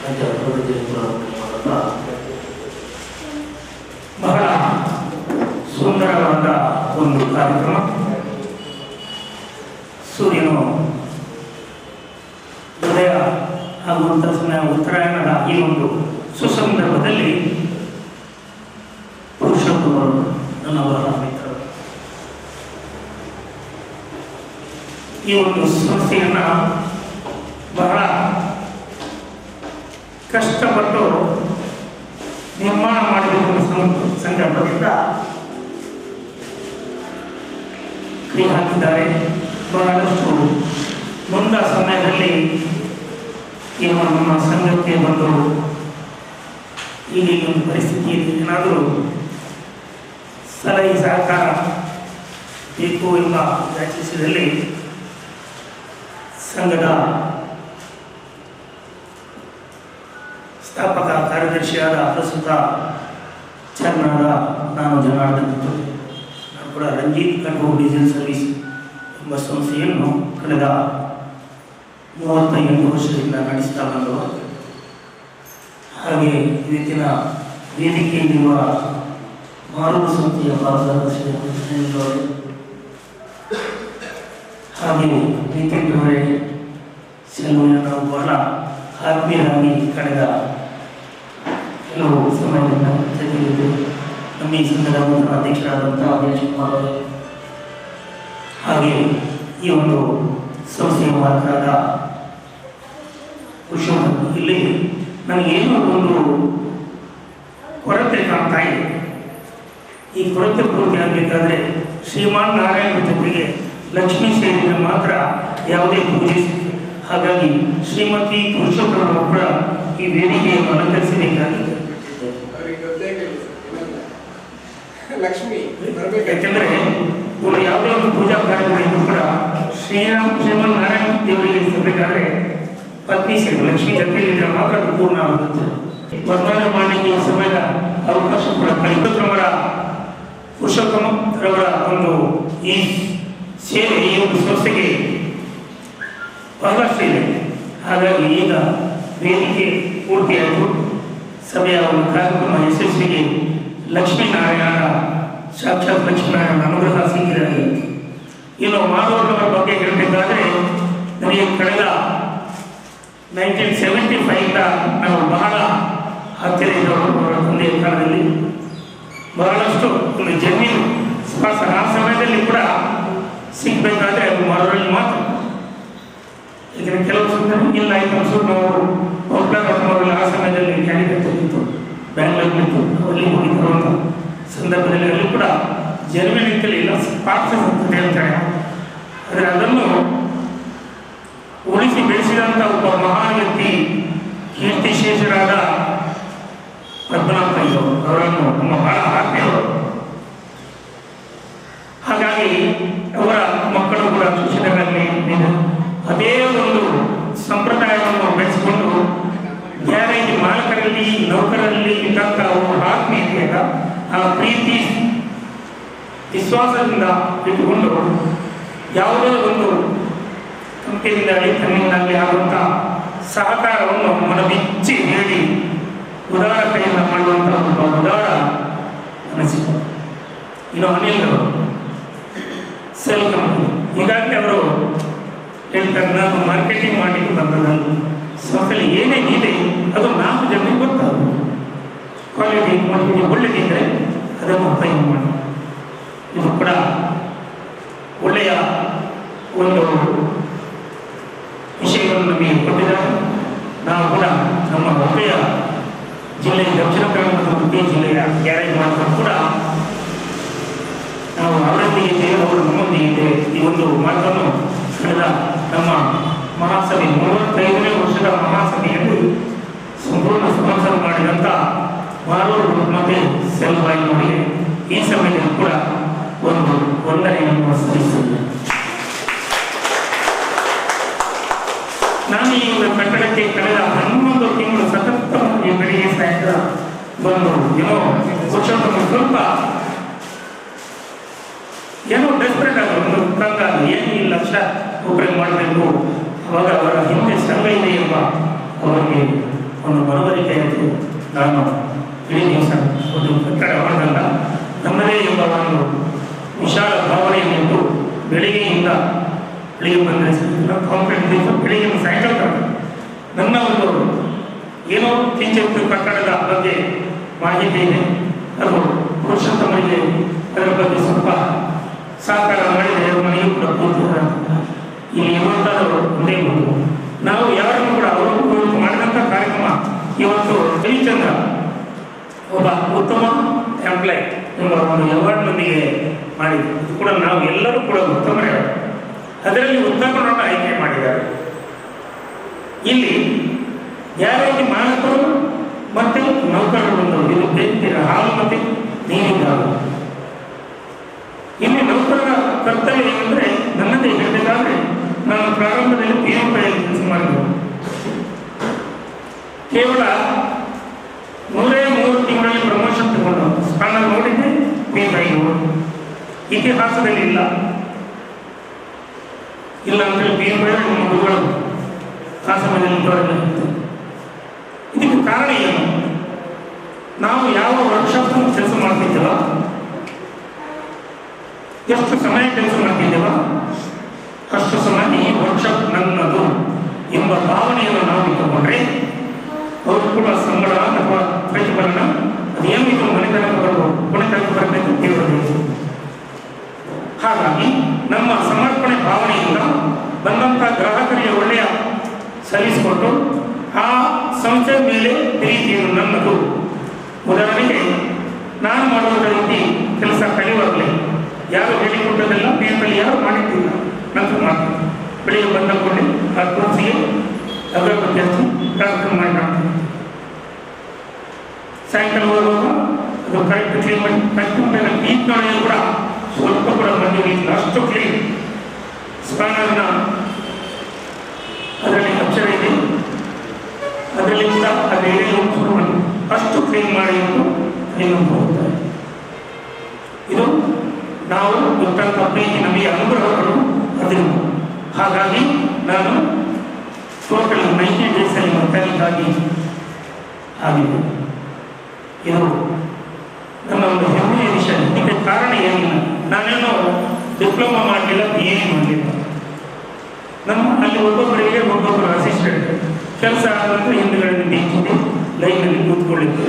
ಪಂಚಪ್ರಭುತ್ವ ಮೂಲಕ ಬಹಳ ಸುಂದರವಾದ ಒಂದು ಕಾರ್ಯಕ್ರಮ. ಸೂರ್ಯನು ಉದಯ ಆಗುವಂಥ ಸಮಯ ಉತ್ತರಾಯಣದ ಈ ಒಂದು ಸುಸಂದರ್ಭದಲ್ಲಿ ಪುರುಷೋತ್ತಮರು ನನ್ನ ಬಹಳ ಮಿತ್ರರು. ಈ ಒಂದು ಸಂಸ್ಥೆಯನ್ನು ಬಹಳ ಕಷ್ಟಪಟ್ಟು ನಿರ್ಮಾಣ ಮಾಡಬೇಕು ಸಂಕಲ್ಪದಿಂದ ಕೈ ಹಾಕಿದ್ದಾರೆ. ಬಹಳಷ್ಟು ಮುಂದ ಸಮಯದಲ್ಲಿ ಇವರು ನಮ್ಮ ಸಂಘಕ್ಕೆ ಬಂದು ಈಗಿನ ಒಂದು ಪರಿಸ್ಥಿತಿಯಲ್ಲಿ ಏನಾದರೂ ಸಲಹೆ ಸಹಕಾರ ಬೇಕು ಎಂಬ ಯಾಚಿಸಿದಲ್ಲಿ ಸಂಘದ ಸ್ಥಾಪಕ ಕಾರ್ಯದರ್ಶಿಯಾದ ಪ್ರಸ್ತುತ ಚೇರ್ಮನ್ ಆದ ನಾನು ಜನಾರ್ದನ್ ನಾನು ಕೂಡ ರಂಜಿತ್ ಕಂಟ್ರೋಲ್ ಡೀಸೆಲ್ ಸರ್ವಿಸ್ ಎಂಬ ಸಂಸ್ಥೆಯನ್ನು ಕಳೆದ 38 ವರ್ಷದಿಂದ ನಡೆಸ್ತಾ ಬಂದು ಹಾಗೆ ಇವತ್ತಿನ ವೇದಿಕೆಯಲ್ಲಿರುವ ಮಾರುಕಟ್ಟೆ ಸಂಸ್ಥೆಯ ಕಾರ್ಯದರ್ಶಿಗಳು ಹಾಗೆ ನಿತಿನ್ ಅವರೇ ಸೆಲ್ವನ ನಾವು ಬಹಳ ಆತ್ಮೀಯರಾಗಿ ಕಳೆದ ಕೆಲವು ಸಮಯದಿಂದ ಜೊತೆಗಿದ್ದು ನಮ್ಮ ಈ ಸಂಘದ ನೂತನ ಅಧ್ಯಕ್ಷರಾದಂತಹ ಅಭಯೇಶ್ ಕುಮಾರ್ ಅವರೇ ಹಾಗೆ ಈ ಒಂದು ಸಂಸ್ಥೆಯ ಮಾಲಕರಾದ ಪುರುಷೋತ್ತಮ ಇಲ್ಲಿ ನನಗೇನೋ ಒಂದು ಕೊರತೆ ಕಾಣ್ತಾ ಇದೆ. ಈ ಕೊರತೆ ಪೂರ್ತಿ ಆಗಬೇಕಾದ್ರೆ ಶ್ರೀಮಾನ್ ನಾರಾಯಣ ಜೊತೆಗೆ ಲಕ್ಷ್ಮೀ ಸೇರಿದ್ರೆ ಮಾತ್ರ ಯಾವುದೇ ಪೂಜೆ. ಹಾಗಾಗಿ ಶ್ರೀಮತಿ ಪುರುಷೋತ್ತಮ ಕೂಡ ಈ ವೇದಿಕೆಯನ್ನು ಅಲಂಕರಿಸಬೇಕಾಗಿದೆ. ಯಾಕೆಂದರೆ ಇವರು ಯಾವುದೇ ಒಂದು ಪೂಜಾ ಕಾರ್ಯಕ್ರಮ ಕೂಡ ಶ್ರೀಮನ್ ನಾರಾಯಣ ದೇವರಿಗೆ ಸಲ್ಲಬೇಕಾದ್ರೆ ಪತ್ನಿ ಸೇವೆ ಲಕ್ಷ್ಮೀ ಜೊತೆಗಿದ್ರೆ ಮಾತ್ರ ಪೂರ್ಣ ಆಗುತ್ತೆ. ವರ್ಣನೆ ಮಾಡಲಿಕ್ಕೆ ಸಮಯದ ಅವಕಾಶ ಕೂಡ ಪುರುಷೋತ್ತಮರ ಪುರುಷೋತ್ತಮರವರ ಒಂದು ಈ ಸೇವೆ ಈ ಒಂದು ಸಂಸ್ಥೆಗೆ ಬಹಳಷ್ಟು ಇದೆ. ಹಾಗಾಗಿ ಈಗ ವೇದಿಕೆ ಪೂರ್ತಿಯಾಯಿತು. ಸಭೆಯ ಒಂದು ಕಾರ್ಯಕ್ರಮ ಯಶಸ್ವಿಗೆ ಲಕ್ಷ್ಮೀನಾರಾಯಣ ಸಾಕ್ಷಾತ್ ಲಕ್ಷ್ಮೀನಾರಾಯಣ ಅನುಗ್ರಹ ಸಿಕ್ಕಿದ್ದಾರೆ. ಇನ್ನು ಮಾಧವರವರ ಬಗ್ಗೆ ಹೇಳಬೇಕಾದ್ರೆ ನನಗೆ ಕಳೆದ 1975 ನಾವು ಬಹಳ ಹತ್ತಿರ ಇದ್ದವರು. ಅವರ ತಂದೆಯ ಕಾಲದಲ್ಲಿ ಬಹಳಷ್ಟು ಒಂದು ಜಮೀನು ಸ್ಪಾಸ ಆ ಸಮಯದಲ್ಲಿ ಕೂಡ ಸಿಗಬೇಕಾದ್ರೆ ಅದು ಮಾಧವರಲ್ಲಿ ಮಾತ್ರ. ಯಾಕಂದರೆ ಕೆಲವು ಸಂದರ್ಭ ಇಲ್ಲ ಆಯ್ತು ನಾವು ಒಬ್ಬರಲ್ಲಿ ಆ ಸಮಯದಲ್ಲಿ ಕ್ಯಾಂಡಿಡೇಟ್ ಇತ್ತು, ಬ್ಯಾಂಗ್ಳೂರಿನಿತ್ತು, ಅಲ್ಲಿ ಹೋಗಿ ತರುವಂಥ ಸಂದರ್ಭದಲ್ಲಿ ಅಲ್ಲಿ ಕೂಡ ಜರ್ಮನಿಕಲ್ಲಿ ಇಲ್ಲ ಸ್ಪಾರ್ಕ್ಸ್ ಅಂತ ಹೇಳ್ತಾರೆ. ಆದರೆ ಅದನ್ನು ಉಳಿಸಿ ಬೆಳೆಸಿದಂಥ ಒಬ್ಬ ಮಹಾನ್ ವ್ಯಕ್ತಿ ಕೀರ್ತಿಶೇಷರಾದ ಪದ್ಮನಾಭ ಇವರು ಅವರನ್ನು ನಮ್ಮ ಬಹಳ ಆತ್ಮೀಯರು. ಹಾಗಾಗಿ ಅವರ ಮಕ್ಕಳು ಕೂಡ ಶಿಕ್ಷಣಗಳಲ್ಲಿ ಅದೇ ಒಂದು ಸಂಪ್ರದಾಯವನ್ನು ಬೆಳೆಸಿಕೊಂಡು ಗ್ಯಾರೇಜ್ ಮಾಲಕರಲ್ಲಿ ನೌಕರರಲ್ಲಿ ಇದ್ದಂಥ ಒಂದು ಆತ್ಮೀಯತೆಯ ಆ ಪ್ರೀತಿ ವಿಶ್ವಾಸದಿಂದ ಇಟ್ಟುಕೊಂಡು ಯಾವುದೋ ಒಂದು ಕಂಪನಿಯಿಂದಾಗಲಿ ತನ್ನಿಂದಾಗಲಿ ಆಗುವಂಥ ಸಹಕಾರವನ್ನು ಮನಬಿಚ್ಚಿ ನೀಡಿ ಉದಾರ ಕೈಯಿಂದ ಮಾಡುವಂಥ ಒಬ್ಬ ಉದಾರ ಮನಸ್ಸಿನ. ಇನ್ನು ಅನಿಲ್ ಸೆಲ್ ಕಂಪನಿ ಈಗಾಗಲೇ ಅವರು ಹೇಳ್ತಾರೆ, ನಾನು ಮಾರ್ಕೆಟಿಂಗ್ ಮಾಡಲಿಕ್ಕೆ ಬಂದದ್ದು ಸಂಸ್ಥೆಯಲ್ಲಿ ಏನೇನಿದೆ ಅದು 4 ಜನರಿಗೆ ಗೊತ್ತಾಗುತ್ತೆ. ಕ್ವಾಲಿಟಿ ಕ್ವಾಂಟಿಟಿ ಒಳ್ಳೆದಿದ್ದರೆ ಅದನ್ನು ಉಪಯೋಗ ಮಾಡಿ. ಇದು ಕೂಡ ಒಳ್ಳೆಯ ಒಂದು ವಿಷಯವನ್ನು ನಮಗೆ ಕೊಟ್ಟಿದ್ದಾರೆ. ನಾವು ಕೂಡ ನಮ್ಮ ಉಭಯ ಜಿಲ್ಲೆಯ ದಕ್ಷಿಣ ಕನ್ನಡ ಮತ್ತು ಉಡುಪಿ ಜಿಲ್ಲೆಯ ಗ್ಯಾರೇಜ್ ಮಾಲಕರು ಕೂಡ ನಾವು ಅವರೊಂದಿಗೆ ಇದ್ದೇವೆ, ಅವರು ನಮ್ಮೊಂದಿಗೆ ಇದ್ದೇವೆ. ಈ ಒಂದು ಮಾತನ್ನು ಕಳೆದ ನಮ್ಮ ಮಹಾಸಭೆ 35ನೇ ವರ್ಷದ ಮಹಾಸಭೆಯಲ್ಲಿ ಸಂಪೂರ್ಣ ಸ್ಪಾನ್ಸರ್ ಮಾಡಿದಂಥ ಮಾರೂರು ಮತ್ತೆ ಸೆಲ್ವಾಯಿ ನೋಡಿ ಈ ಸಮಯದಲ್ಲಿ ಕೂಡ ಒಂದು ವಂದನೆಯನ್ನು ಸಲ್ಲಿಸಿದೆ. ನಾನು ಈ ಒಂದು ಕಟ್ಟಡಕ್ಕೆ ಕಳೆದ 11 ತಿಂಗಳು ಸತತವಾಗಿ ಬೆಳಿಗ್ಗೆ ಸಾಯಂಕಾಲ ಬಂದು ಏನೋ ಪುರುಷೋತ್ತಮ ಸ್ವಲ್ಪ ಏನೋ ಡೆಸ್ಪರೇಟ್ ಆಗ ಒಂದು ಕಂಗ ಏನು ಈ ಲಕ್ಷ ಉಪಯೋಗ ಮಾಡಬೇಕು. ಅವಾಗ ಅವರ ಹಿಂದೆ ಸಂಘ ಇದೆ ಎಂಬ ಅವರಿಗೆ ಒಂದು ಮನವರಿಕೆ ಆಯಿತು. ನಾನು ಇಡೀ ದಿವಸ ಒಂದು ಕಟ್ಟಡ ಮಾಡಲ್ಲ ನಮ್ಮದೇ ಎಂಬ ಒಂದು ವಿಶಾಲ ಭಾವನೆಯನ್ನು ಬೆಳಿಗ್ಗೆಯಿಂದ ಬೆಳಿಗ್ಗೆ ಬಂದರೆ ಕಾಂಕ್ರೀಟ್ ದಿವಸ ಬೆಳಿಗ್ಗೆ ಸಾಯಂಕಾಲ ನನ್ನ ಒಂದು ಏನೋ ಕಿಂಚಿತ್ತು ಕಟ್ಟಡದ ಬಗ್ಗೆ ಮಾಹಿತಿ ಇದೆ. ಅದು ಪುರುಷೋತ್ತಮರಿಗೆ ಅದರ ಬಗ್ಗೆ ಸ್ವಲ್ಪ ಸಹಕಾರ ಮಾಡಿದರೆ ಮನೆಯೂ ಕೂಡ ಪೂರ್ತಿ ಇಲ್ಲಿ ಇರುವಂಥದ್ದು ಒಂದೇ ಒಂದು ನಾವು ಯಾರನ್ನು ಕೂಡ ಅವರು ಮಾಡಿದಂಥ ಕಾರ್ಯಕ್ರಮ ಇವತ್ತು ರವಿಚಂದ್ರ ಒಬ್ಬ ಉತ್ತಮ ಎಂಪ್ಲಾಯ್ ಎಂಬ ಒಂದು ಅವಾರ್ಡ್ನೊಂದಿಗೆ ಮಾಡಿದ್ವಿ. ಇದು ಕೂಡ ನಾವು ಎಲ್ಲರೂ ಕೂಡ ಉತ್ತಮರೇ. ಅದರಲ್ಲಿ ಉತ್ತಮರನ್ನು ಆಯ್ಕೆ ಮಾಡಿದ್ದಾರೆ. ಇಲ್ಲಿ ಗ್ಯಾರೇಜ್ ಮಾಲಕರು ಮತ್ತು ನೌಕರರು ಬಂದವರು, ಇದು ಬೇರೆ ಹಾಲು ಮತ್ತು ನೀರಿನ ಹಾಲು. ಇಲ್ಲಿ ನೌಕರರ ಕರ್ತವ್ಯ ಏನಂದರೆ, ನನ್ನದೇ ಹೇಳಬೇಕಾದ್ರೆ ನಾನು ಪ್ರಾರಂಭದಲ್ಲಿ PFI ಕೆಲಸ ಮಾಡಿದೆ. ಕೇವಲ 103 ತಿಂಗಳಲ್ಲಿ ಪ್ರಮೋಷನ್ ತಗೊಂಡು ಸ್ಪಾನರ್ ನೋಡಿದ್ದೆ, PFI ಇತಿಹಾಸದಲ್ಲಿ ಇಲ್ಲ ಅಂತೇಳಿ PFI ನಮ್ಮ ಗುರುಗಳು ಆ ಸಮಯದಲ್ಲಿ ಇದ್ದವರೆಲ್ಲ. ಇದಕ್ಕೆ ಕಾರಣ ಏನು? ನಾವು ಯಾವ ವರ್ಕ್ಶಾಪ್ ಕೆಲಸ ಮಾಡ್ತಿದ್ದೇವ, ಎಷ್ಟು ಸಮಯ ಕೆಲಸ ಮಾಡ್ತಿದ್ದೇವ, ಅಷ್ಟು ಸಮಯ ಈ ವರ್ಕ್ಶಾಪ್ ನನ್ನದು ಎಂಬ ಭಾವನೆಯನ್ನು ನಾವು ಇಟ್ಟುಕೊಂಡ್ರೆ ಅವರು ಕೂಡ ಸಂಬಳ ಅಥವಾ ಪ್ರತಿಫಲನ ಅದೇನಿದ್ರು ಮನೆತನಕ್ಕೆ ಬರ್ಬೋದು, ಕೊನೆತನಕ್ಕೆ ಬರಬೇಕು ಕೇಳಬೇಕು. ಹಾಗಾಗಿ ನಮ್ಮ ಸಮರ್ಪಣೆ ಭಾವನೆಯಿಂದ ಬಂದಂಥ ಗ್ರಾಹಕರಿಗೆ ಒಳ್ಳೆಯ ಸರ್ವಿಸ್ ಕೊಟ್ಟು ಆ ಸಂಸ್ಥೆ ಮೇಲೆ ಪ್ರೀತಿಯನ್ನು ನನ್ನದು. ಉದಾಹರಣೆಗೆ ನಾನು ಮಾಡುವುದರ ರೀತಿ ಕೆಲಸ ಕಲಿಯುವಾಗಲೇ ಯಾರು ಹೇಳಿಕೊಟ್ಟದೆಲ್ಲ PFI ಯಾರು ಮಾಡಿದ್ದಿಲ್ಲ, ನಂತರ ಮಾಡ್ತೀನಿ. ಬೆಳಿಗ್ಗೆ ಬಂದ ಕೂಡಲೇ ಆ ಕೋರ್ಸಿಗೆ ಅಗರಬತ್ತಿ ಹಚ್ಚಿ ಕಾರ್ಯಕ್ರಮ ಮಾಡಿ ಮಾಡ್ತೀನಿ. ಸಾಯಂಕಾಲ ಹೋಗುವಾಗ ಅದು ಕರೆಕ್ಟ್ ಕ್ಲೀನ್ ಮಾಡಿ ಕಟ್ಕೊಂಡು ಈಗಿನೊಳಗೆ ಕೂಡ ಸ್ವಲ್ಪ ಕೂಡ ಬಂದಿರಲಿಲ್ಲ, ಅಷ್ಟು ಕ್ಲೀನ್. ಸ್ಪಾನರ್ನ ಅದರಲ್ಲಿ ಅಕ್ಷರ ಇದೆ, ಅದರಲ್ಲಿ ಕೂಡ ಅದರಲ್ಲಿ ಅಷ್ಟು ಕ್ಲೀನ್ ಮಾಡಿ ಇನ್ನೊಂದು ಹೋಗ್ತಾರೆ. ಇದು ನಾವು ಕೊಟ್ಟಂಥ ಪ್ರೀತಿ, ನಮಗೆ ಅನುಗ್ರಹಗಳು ಅದಿರು. ಹಾಗಾಗಿ ನಾನು ಟೋಟಲ್ 90 ಡೇಸಲ್ಲಿ ಮೆಕ್ಯಾನಿಕ್ ಆಗಿ ಆಗಿದೆ. ಇದು ನನ್ನ ಒಂದು ಹೆಮ್ಮೆಯ ವಿಷಯ. ಇದಕ್ಕೆ ಕಾರಣ ಏನಿಲ್ಲ, ನಾನೇನೋ ಡಿಪ್ಲೊಮಾ ಮಾಡಲಿಲ್ಲ, BA ಮಾಡಲಿಲ್ಲ. ನಮ್ಮ ಅಲ್ಲಿ ಒಬ್ಬೊಬ್ಬರಿಗೆ ಒಬ್ಬೊಬ್ಬರು ಅಸಿಸ್ಟೆಂಟ್ ಕೆಲಸ ಆದಂದ್ರೆ ಹಿಂದುಗಡೆ ನಿಂತಿದ್ದೆ, ಲೈನಲ್ಲಿ ಕೂತ್ಕೊಳ್ಳಿದ್ದು.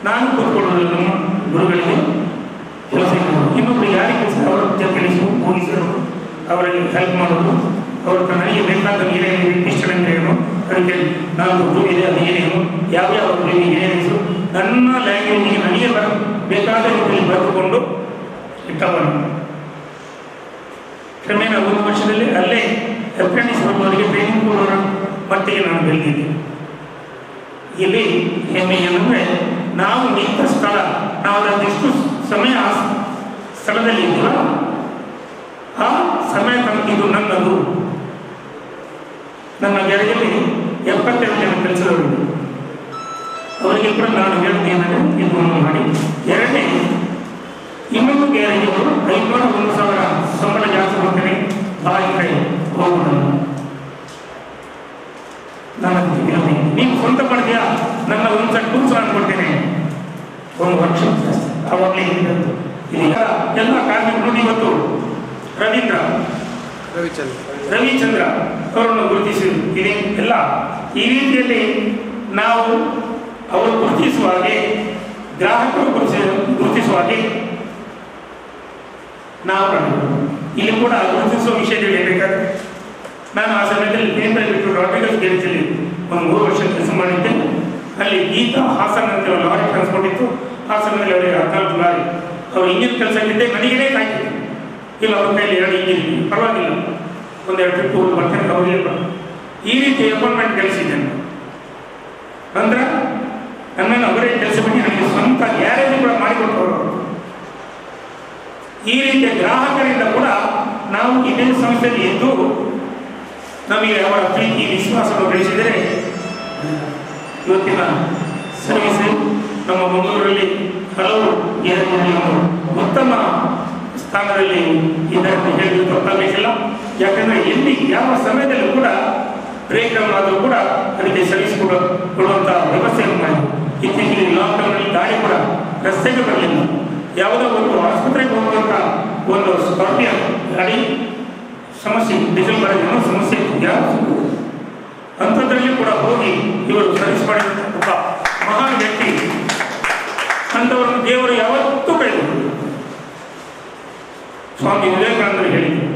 ನಾನು ಕೂತ್ಕೊಳ್ಳೋದಿಲ್ಲ, ನಮ್ಮ ಗುರುಗಳಿಗೆ ಕೆಲಸ ಇರೋದು. ಇನ್ನೊಬ್ರು ಯಾರಿಗೆ ಕೆಲಸ ಅವರ ಜೊತೆಲಿಸು ಪೊಲೀಸರು ಅವರಲ್ಲಿ ಹೆಲ್ಪ್ ಮಾಡೋದು, ಅವ್ರ ನನಗೆ ಬೇಕಾದ ಏನೇನು ಇಷ್ಟ ಏನು ಅದಕ್ಕೆ ನಾನು ರೂಲ್ ಇದೆ, ಅದು ಏನೇನು ಯಾವ್ಯಾವ ರೂಲಿಗೆ ಏನೇನು ನನ್ನ ಲ್ಯಾಂಗ್ವೇಜಿಗೆ ನನಗೆ ಬೇಕಾದ ರೀತಿಯಲ್ಲಿ ಬರೆದುಕೊಂಡು ಇಟ್ಟವನು. ಕ್ರಮೇಣ 1 ವರ್ಷದಲ್ಲಿ ಅಲ್ಲೇ ಅಪ್ರೆಂಟಿಸ್ ಬರುವವರಿಗೆ ಟ್ರೈನಿಂಗ್ ಕೊಡೋರ ಮಟ್ಟಿಗೆ ನಾನು ಬೆಳೆದಿದ್ದೆ. ಇಲ್ಲಿ ಹೆಮ್ಮೆ ಏನಂದರೆ, ನಾವು ನಿಂತ ಸ್ಥಳ, ನಾವು ಅದೆಷ್ಟು ಸಮಯ ಆ ಸ್ಥಳದಲ್ಲಿ ಇದ್ದೀವ ಆ ಸಮಯ ತನಕ ಇದು ನನ್ನದು. ನನ್ನ ಗ್ಯಾರೇಜಲ್ಲಿ 72 ಜನ ಕೆಲಸದವರು, ಅವರಿಗಿಬ್ಬರು ನಾನು ಹೇಳ್ತೇನೆ ಇದು ಮಾಡಿ. ಎರಡನೇ ಇನ್ನೊಂದು ಗ್ಯಾರೇಜವರು 500-1000 ಸಂಬಳ ಜಾಸ್ತಿ ಕೊಡ್ತೇನೆ, ಬಾಯಿ ಕಡೆ ಹೋಗುವುದನ್ನು ನಾನು ನೀವು ಸ್ವಂತ ಮಾಡಿದ್ಯಾ, ನನ್ನ ಒಂದು ಸೆಟ್ ಟೂಲ್ಸ್ ನಾನು ಕೊಡ್ತೇನೆ, 1 ವರ್ಷ ಅವಾಗಲೇ ಹೇಳಿದ್ದು. ಇದೀಗ ಎಲ್ಲ ಕಾರ್ಮಿಕರು ಇವತ್ತು ರವಿಚಂದ್ರ ಅವರನ್ನು ಗುರುತಿಸಿ ಇದೆ ಎಲ್ಲ ಈ ರೀತಿಯಲ್ಲಿ ನಾವು ಅವರು ಗುರುತಿಸುವ ಹಾಗೆ, ಗ್ರಾಹಕರು ಗುರುತಿಸುವ ಹಾಗೆ ನಾವು ಇಲ್ಲಿ ಕೂಡ ಗುರುತಿಸುವ ವಿಷಯದಲ್ಲಿ ಹೇಳಬೇಕಾದ್ರೆ, ನಾನು ಆ ಸಮಯದಲ್ಲಿ PFI ಬಿಟ್ಟು ರಾಡ್ರಿಗಸ್ ಗ್ಯಾರೇಜಲ್ಲಿ ಒಂದು 3 ವರ್ಷ ಕೆಲಸ ಮಾಡಿದ್ದೆ. ಅಲ್ಲಿ ಗೀತಾ ಹಾಸನ ಅಂತ ಲಾರಿ ಟ್ರಾನ್ಸ್ಪೋರ್ಟ್ ಇತ್ತು. ಆ ಸಮಯದಲ್ಲಿ ಅವರಿಗೆ 14 ಲಾರಿ, ಅವರು ಇಂಜಿನ್ ಕೆಲಸಕ್ಕಿದ್ದೆ, ನನಗೇ ಕಾಯ್ತಿತ್ತು. ಇಲ್ಲ ಅವ್ರ ಕೈಯಲ್ಲಿ 2 ಇಂಜಿನ್, ಪರವಾಗಿಲ್ಲ, ಒಂದೆರಡು ಟ್ರಿಪ್ ಹೋಗಿ ಬರ್ತೇನೆ, ಅವರಿಗೆ ಈ ರೀತಿ ಅಪಾಯಿಂಟ್ಮೆಂಟ್ ಕಳಿಸಿದ್ದೇನೆ. ನಂತರ ನನ್ನನ್ನು ಅವರೇ ಕೆಲಸ ಬಿಟ್ಟು ನನಗೆ ಸ್ವಂತ ಗ್ಯಾರೇಜ್ ಕೂಡ ಮಾಡಿಕೊಟ್ಟವರು. ಈ ರೀತಿಯ ಗ್ರಾಹಕರಿಂದ ಕೂಡ ನಾವು ಇದೇ ಸಂಸ್ಥೆಯಲ್ಲಿ ಇದ್ದು ನಮಗೆ ಅವರ ಪ್ರೀತಿ ವಿಶ್ವಾಸವನ್ನು ಗಳಿಸಿದರೆ ಇವತ್ತಿನ ಸರ್ವಿಸ್ ನಮ್ಮ ಮಂಗಳೂರಲ್ಲಿ ಹಲವು ಉತ್ತಮ ಸ್ಥಾನದಲ್ಲಿ ಇದನ್ನು ಹೇಳಿದ್ರು ತಪ್ಪಾಗಲಿಕ್ಕಿಲ್ಲ. ಯಾಕಂದರೆ ಎಲ್ಲಿ ಯಾವ ಸಮಯದಲ್ಲೂ ಕೂಡ ಬ್ರೇಕ್ ಡೌನ್ ಆದರೂ ಕೂಡ ಅದಕ್ಕೆ ಸರ್ವಿಸ್ ಕೊಡುವಂಥ ವ್ಯವಸ್ಥೆಯನ್ನು ಮಾಡಿ. ಇತ್ತೀಚೆಗೆ ಲಾಕ್ಡೌನ್ನಲ್ಲಿ ಗಾಡಿ ಕೂಡ ರಸ್ತೆಗೆ ಬರಲಿಲ್ಲ. ಯಾವುದೋ ಒಂದು ಆಸ್ಪತ್ರೆಗೆ ಹೋಗುವಂಥ ಒಂದು ಸ್ಕಾರ್ಪಿಯನ್ ಗಾಡಿ ಸಮಸ್ಯೆ, ಡೀಸೆಲ್ ಬರೋದೇನೋ ಸಮಸ್ಯೆ ಯಾರು ಅಂಥದ್ರಲ್ಲಿ ಕೂಡ ಹೋಗಿ ಇವರು ಸರ್ವಿಸ್ ಮಾಡಿದಂಥ ಒಬ್ಬ ಮಹಾನ್ ವ್ಯಕ್ತಿ. ಅಂಥವರನ್ನು ದೇವರು ಯಾವತ್ತೂ ಕೈಗೊಂಡು ಸ್ವಾಮಿ ವಿವೇಕಾನಂದರು ಹೇಳಿದರು,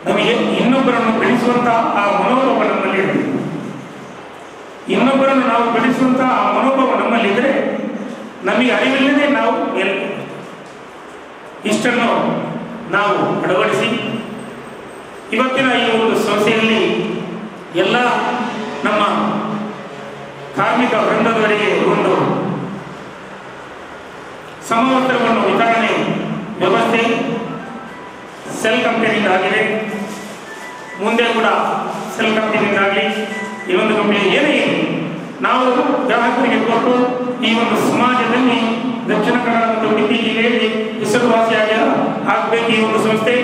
ನಮಗೆ ಇನ್ನೊಬ್ಬರನ್ನು ಬೆಳೆಸುವಂಥ ಆ ಮನೋಭಾವ ನಮ್ಮಲ್ಲಿ ಇರಬೇಕು. ಇನ್ನೊಬ್ಬರನ್ನು ನಾವು ಬೆಳೆಸುವಂಥ ಆ ಮನೋಭಾವ ನಮ್ಮಲ್ಲಿದ್ದರೆ ನಮಗೆ ಅರಿವಿಲ್ಲದೆ ನಾವು ಇಷ್ಟನ್ನು ನಾವು ಅಳವಡಿಸಿ ಇವತ್ತಿನ ಈ ಒಂದು ಸಂಸ್ಥೆಯಲ್ಲಿ ಎಲ್ಲ ನಮ್ಮ ಕಾರ್ಮಿಕ ವೃಂದದವರಿಗೆ ಒಂದು ಸಮವಸ್ತ್ರವನ್ನು ವಿತರಣೆ ವ್ಯವಸ್ಥೆ ಸೆಲ್ ಕಂಪನಿಯಿಂದ ಆಗಿದೆ. ಮುಂದೆ ಕೂಡ ಸೆಲ್ ಕಂಪನಿಯಿಂದ ಆಗಲಿ, ಈ ಒಂದು ಕಂಪನಿ ಏನೇ ಇದೆ ನಾವು ಗ್ರಾಹಕರಿಗೆ ಕೊಟ್ಟು ಈ ಒಂದು ಸಮಾಜದಲ್ಲಿ ದಕ್ಷಿಣ ಕನ್ನಡ ಮತ್ತು ಉಡುಪಿ ಜಿಲ್ಲೆಯಲ್ಲಿ ಹೆಸರುವಾಸಿಯಾಗಿ ಆಗಬೇಕು ಈ ಒಂದು ಸಂಸ್ಥೆ.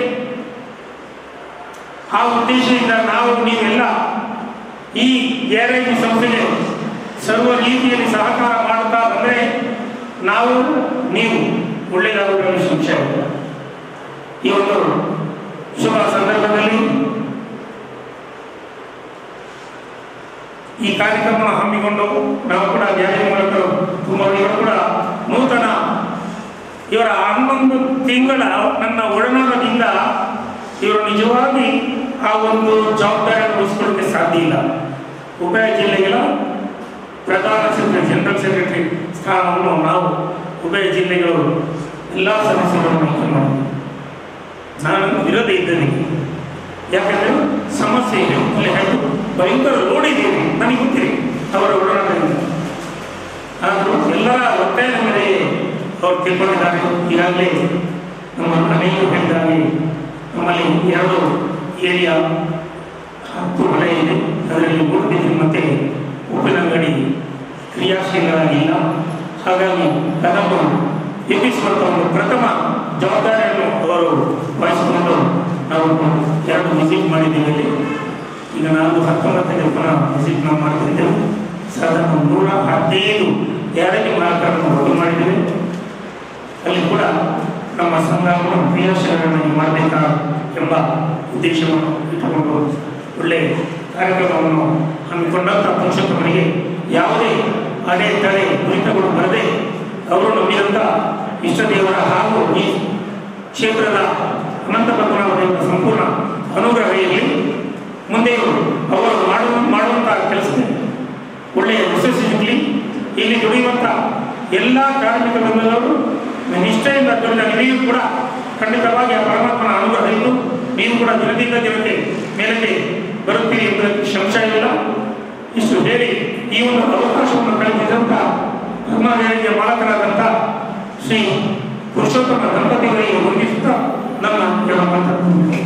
ಆ ಉದ್ದೇಶದಿಂದ ನಾವು ನೀವೆಲ್ಲ ಈ ಗ್ಯಾರೇಜ್ ಸಂಸ್ಥೆಗೆ ಸರ್ವ ರೀತಿಯಲ್ಲಿ ಸಹಕಾರ ಮಾಡುತ್ತಾ ಬಂದರೆ ನಾವು ನೀವು ಒಳ್ಳೆಯದಾಗುವ ಸಂಶಯ. ಈ ಒಂದು ಶುಭ ಸಂದರ್ಭದಲ್ಲಿ ಈ ಕಾರ್ಯಕ್ರಮ ಹಮ್ಮಿಕೊಂಡು ನಾವು ಕೂಡ ಗ್ಯಾರೇಜ್ ಮೂಲಕರು ತುಂಬ ಇವರು ಕೂಡ ನೂತನ ಇವರ 11 ತಿಂಗಳ ನನ್ನ ಒಡನಾಟದಿಂದ ಇವರು ನಿಜವಾಗಿ ಆ ಒಂದು ಜವಾಬ್ದಾರಿಯನ್ನು ವಹಿಸಿಕೊಳ್ಳಕ್ಕೆ ಸಾಧ್ಯ ಇಲ್ಲ. ಉಭಯ ಜಿಲ್ಲೆಗಳ ಪ್ರಧಾನ ಸೆಕ್ರೆಟರಿ, ಜನರಲ್ ಸೆಕ್ರೆಟರಿ ಸ್ಥಾನವನ್ನು ನಾವು ಉಭಯ ಜಿಲ್ಲೆಗಳು ಎಲ್ಲ ಸದಸ್ಯರನ್ನು ಆಯ್ಕೆ ಮಾಡಿದ್ವಿ. ನಾನು ವಿರೋಧ ಇದ್ದೇನೆ, ಯಾಕಂದರೆ ಸಮಸ್ಯೆ ಇದೆ, ಅಲ್ಲಿ ಭಯಂಕರ ಲೋಡ್ ಇದ್ದೀವಿ, ನನಗೆ ಗೊತ್ತಿರಿ ಅವರ ಒಡನಾಟದಿಂದ. ಆದರೂ ಎಲ್ಲರ ಒತ್ತಾಯದ ಮೇಲೆ ಅವರು ತಿಳ್ಕೊಂಡಿದ್ದಾರೆ. ಈಗಾಗಲೇ ನಮ್ಮ ಮನೆಯೂ ಹೇಳಿದಾಗೆ ನಮ್ಮಲ್ಲಿ 2 ಏರಿಯಾ 10 ವಲಯ ಇದೆ. ಅದರಲ್ಲಿ ಮೂಡುಬಿದಿರೆ ಮತ್ತು ಉಪ್ಪಿನಂಗಡಿ ಕ್ರಿಯಾಶೀಲರಾಗಿಲ್ಲ. ಹಾಗಾಗಿ ಅದನ್ನು ಎಬ್ಬಿಸುವಂಥ ಒಂದು ಪ್ರಥಮ ಜವಾಬ್ದಾರಿಯನ್ನು ಅವರು ವಹಿಸಿಕೊಂಡು ನಾವು 2 ವಿಸಿಟ್ ಮಾಡಿದ್ದೇವೆ. ಈಗ ನಾವು 19ನೇ ಪುನಃ ವಿಸಿಟ್ ನಾವು ಮಾಡ್ತಿದ್ದೇವೆ. ಸಾಧಾರಣ 115 ಗ್ಯಾರೇಜ್ ಮಾಲಕರನ್ನು ಒಟ್ಟು ಮಾಡಿದ್ದೇವೆ. ಅಲ್ಲಿ ಕೂಡ ನಮ್ಮ ಸಂಘವನ್ನು ಕ್ರಿಯಾಶೀಲರನ್ನಾಗಿ ಮಾಡಬೇಕಾ ಎಂಬ ಉದ್ದೇಶವನ್ನು ಇಟ್ಟುಕೊಂಡು ಒಳ್ಳೆಯ ಕಾರ್ಯಕ್ರಮವನ್ನು ಹಮ್ಮಿಕೊಂಡಂಥ ಪೋಷಕರಿಗೆ ಯಾವುದೇ ಅಡೆತಡೆ ನುರಿತಗಳು ಬರದೆ ಅವರು ನಂಬಿದಂಥ ಇಷ್ಟದೇವರ ಹಾಗೂ ಈ ಕ್ಷೇತ್ರದ ಅನಂತ ಪದ್ಮನಾಭದೇವರ ಸಂಪೂರ್ಣ ಅನುಗ್ರಹ ಇರಲಿ. ಮುಂದೆಯೂ ಅವರು ಮಾಡುವಂಥ ಕೆಲಸಕ್ಕೆ ಒಳ್ಳೆಯ ಯಶಸ್ಸು ಸಿಗಲಿ. ಇಲ್ಲಿ ದುಡಿಯುವಂಥ ಎಲ್ಲ ಕಾರ್ಮಿಕ ಬಂಧುಗಳು ನಿಷ್ಠೆಯಿಂದ ದುಡಿದ ನಿಮಗೂ ಕೂಡ ಖಂಡಿತವಾಗಿ ಆ ಪರಮಾತ್ಮನ ಅನುಗ್ರಹ ಇದ್ದು ನೀವು ಕೂಡ ದಿನದಿಂದ ದಿನಕ್ಕೆ ಮೇಲಕ್ಕೆ ಬರುತ್ತೀರಿ ಎಂಬುದಕ್ಕೆ ಸಂಶಯ ಇಲ್ಲ. ಇಷ್ಟು ಹೇಳಿ ಈ ಒಂದು ಅವಕಾಶವನ್ನು ಕಲ್ಪಿಸಿದಂಥ ಧರ್ಮಾದೇವಿಗೆ ಮಾಲಕರಾದಂಥ ಶ್ರೀ ಪುರುಷೋತ್ತಮ ದಂಪತಿಗಳಿಗೆ ವಂದಿಸುತ್ತಾ ನನ್ನ ಮಾತಾಡ್ತೀನಿ.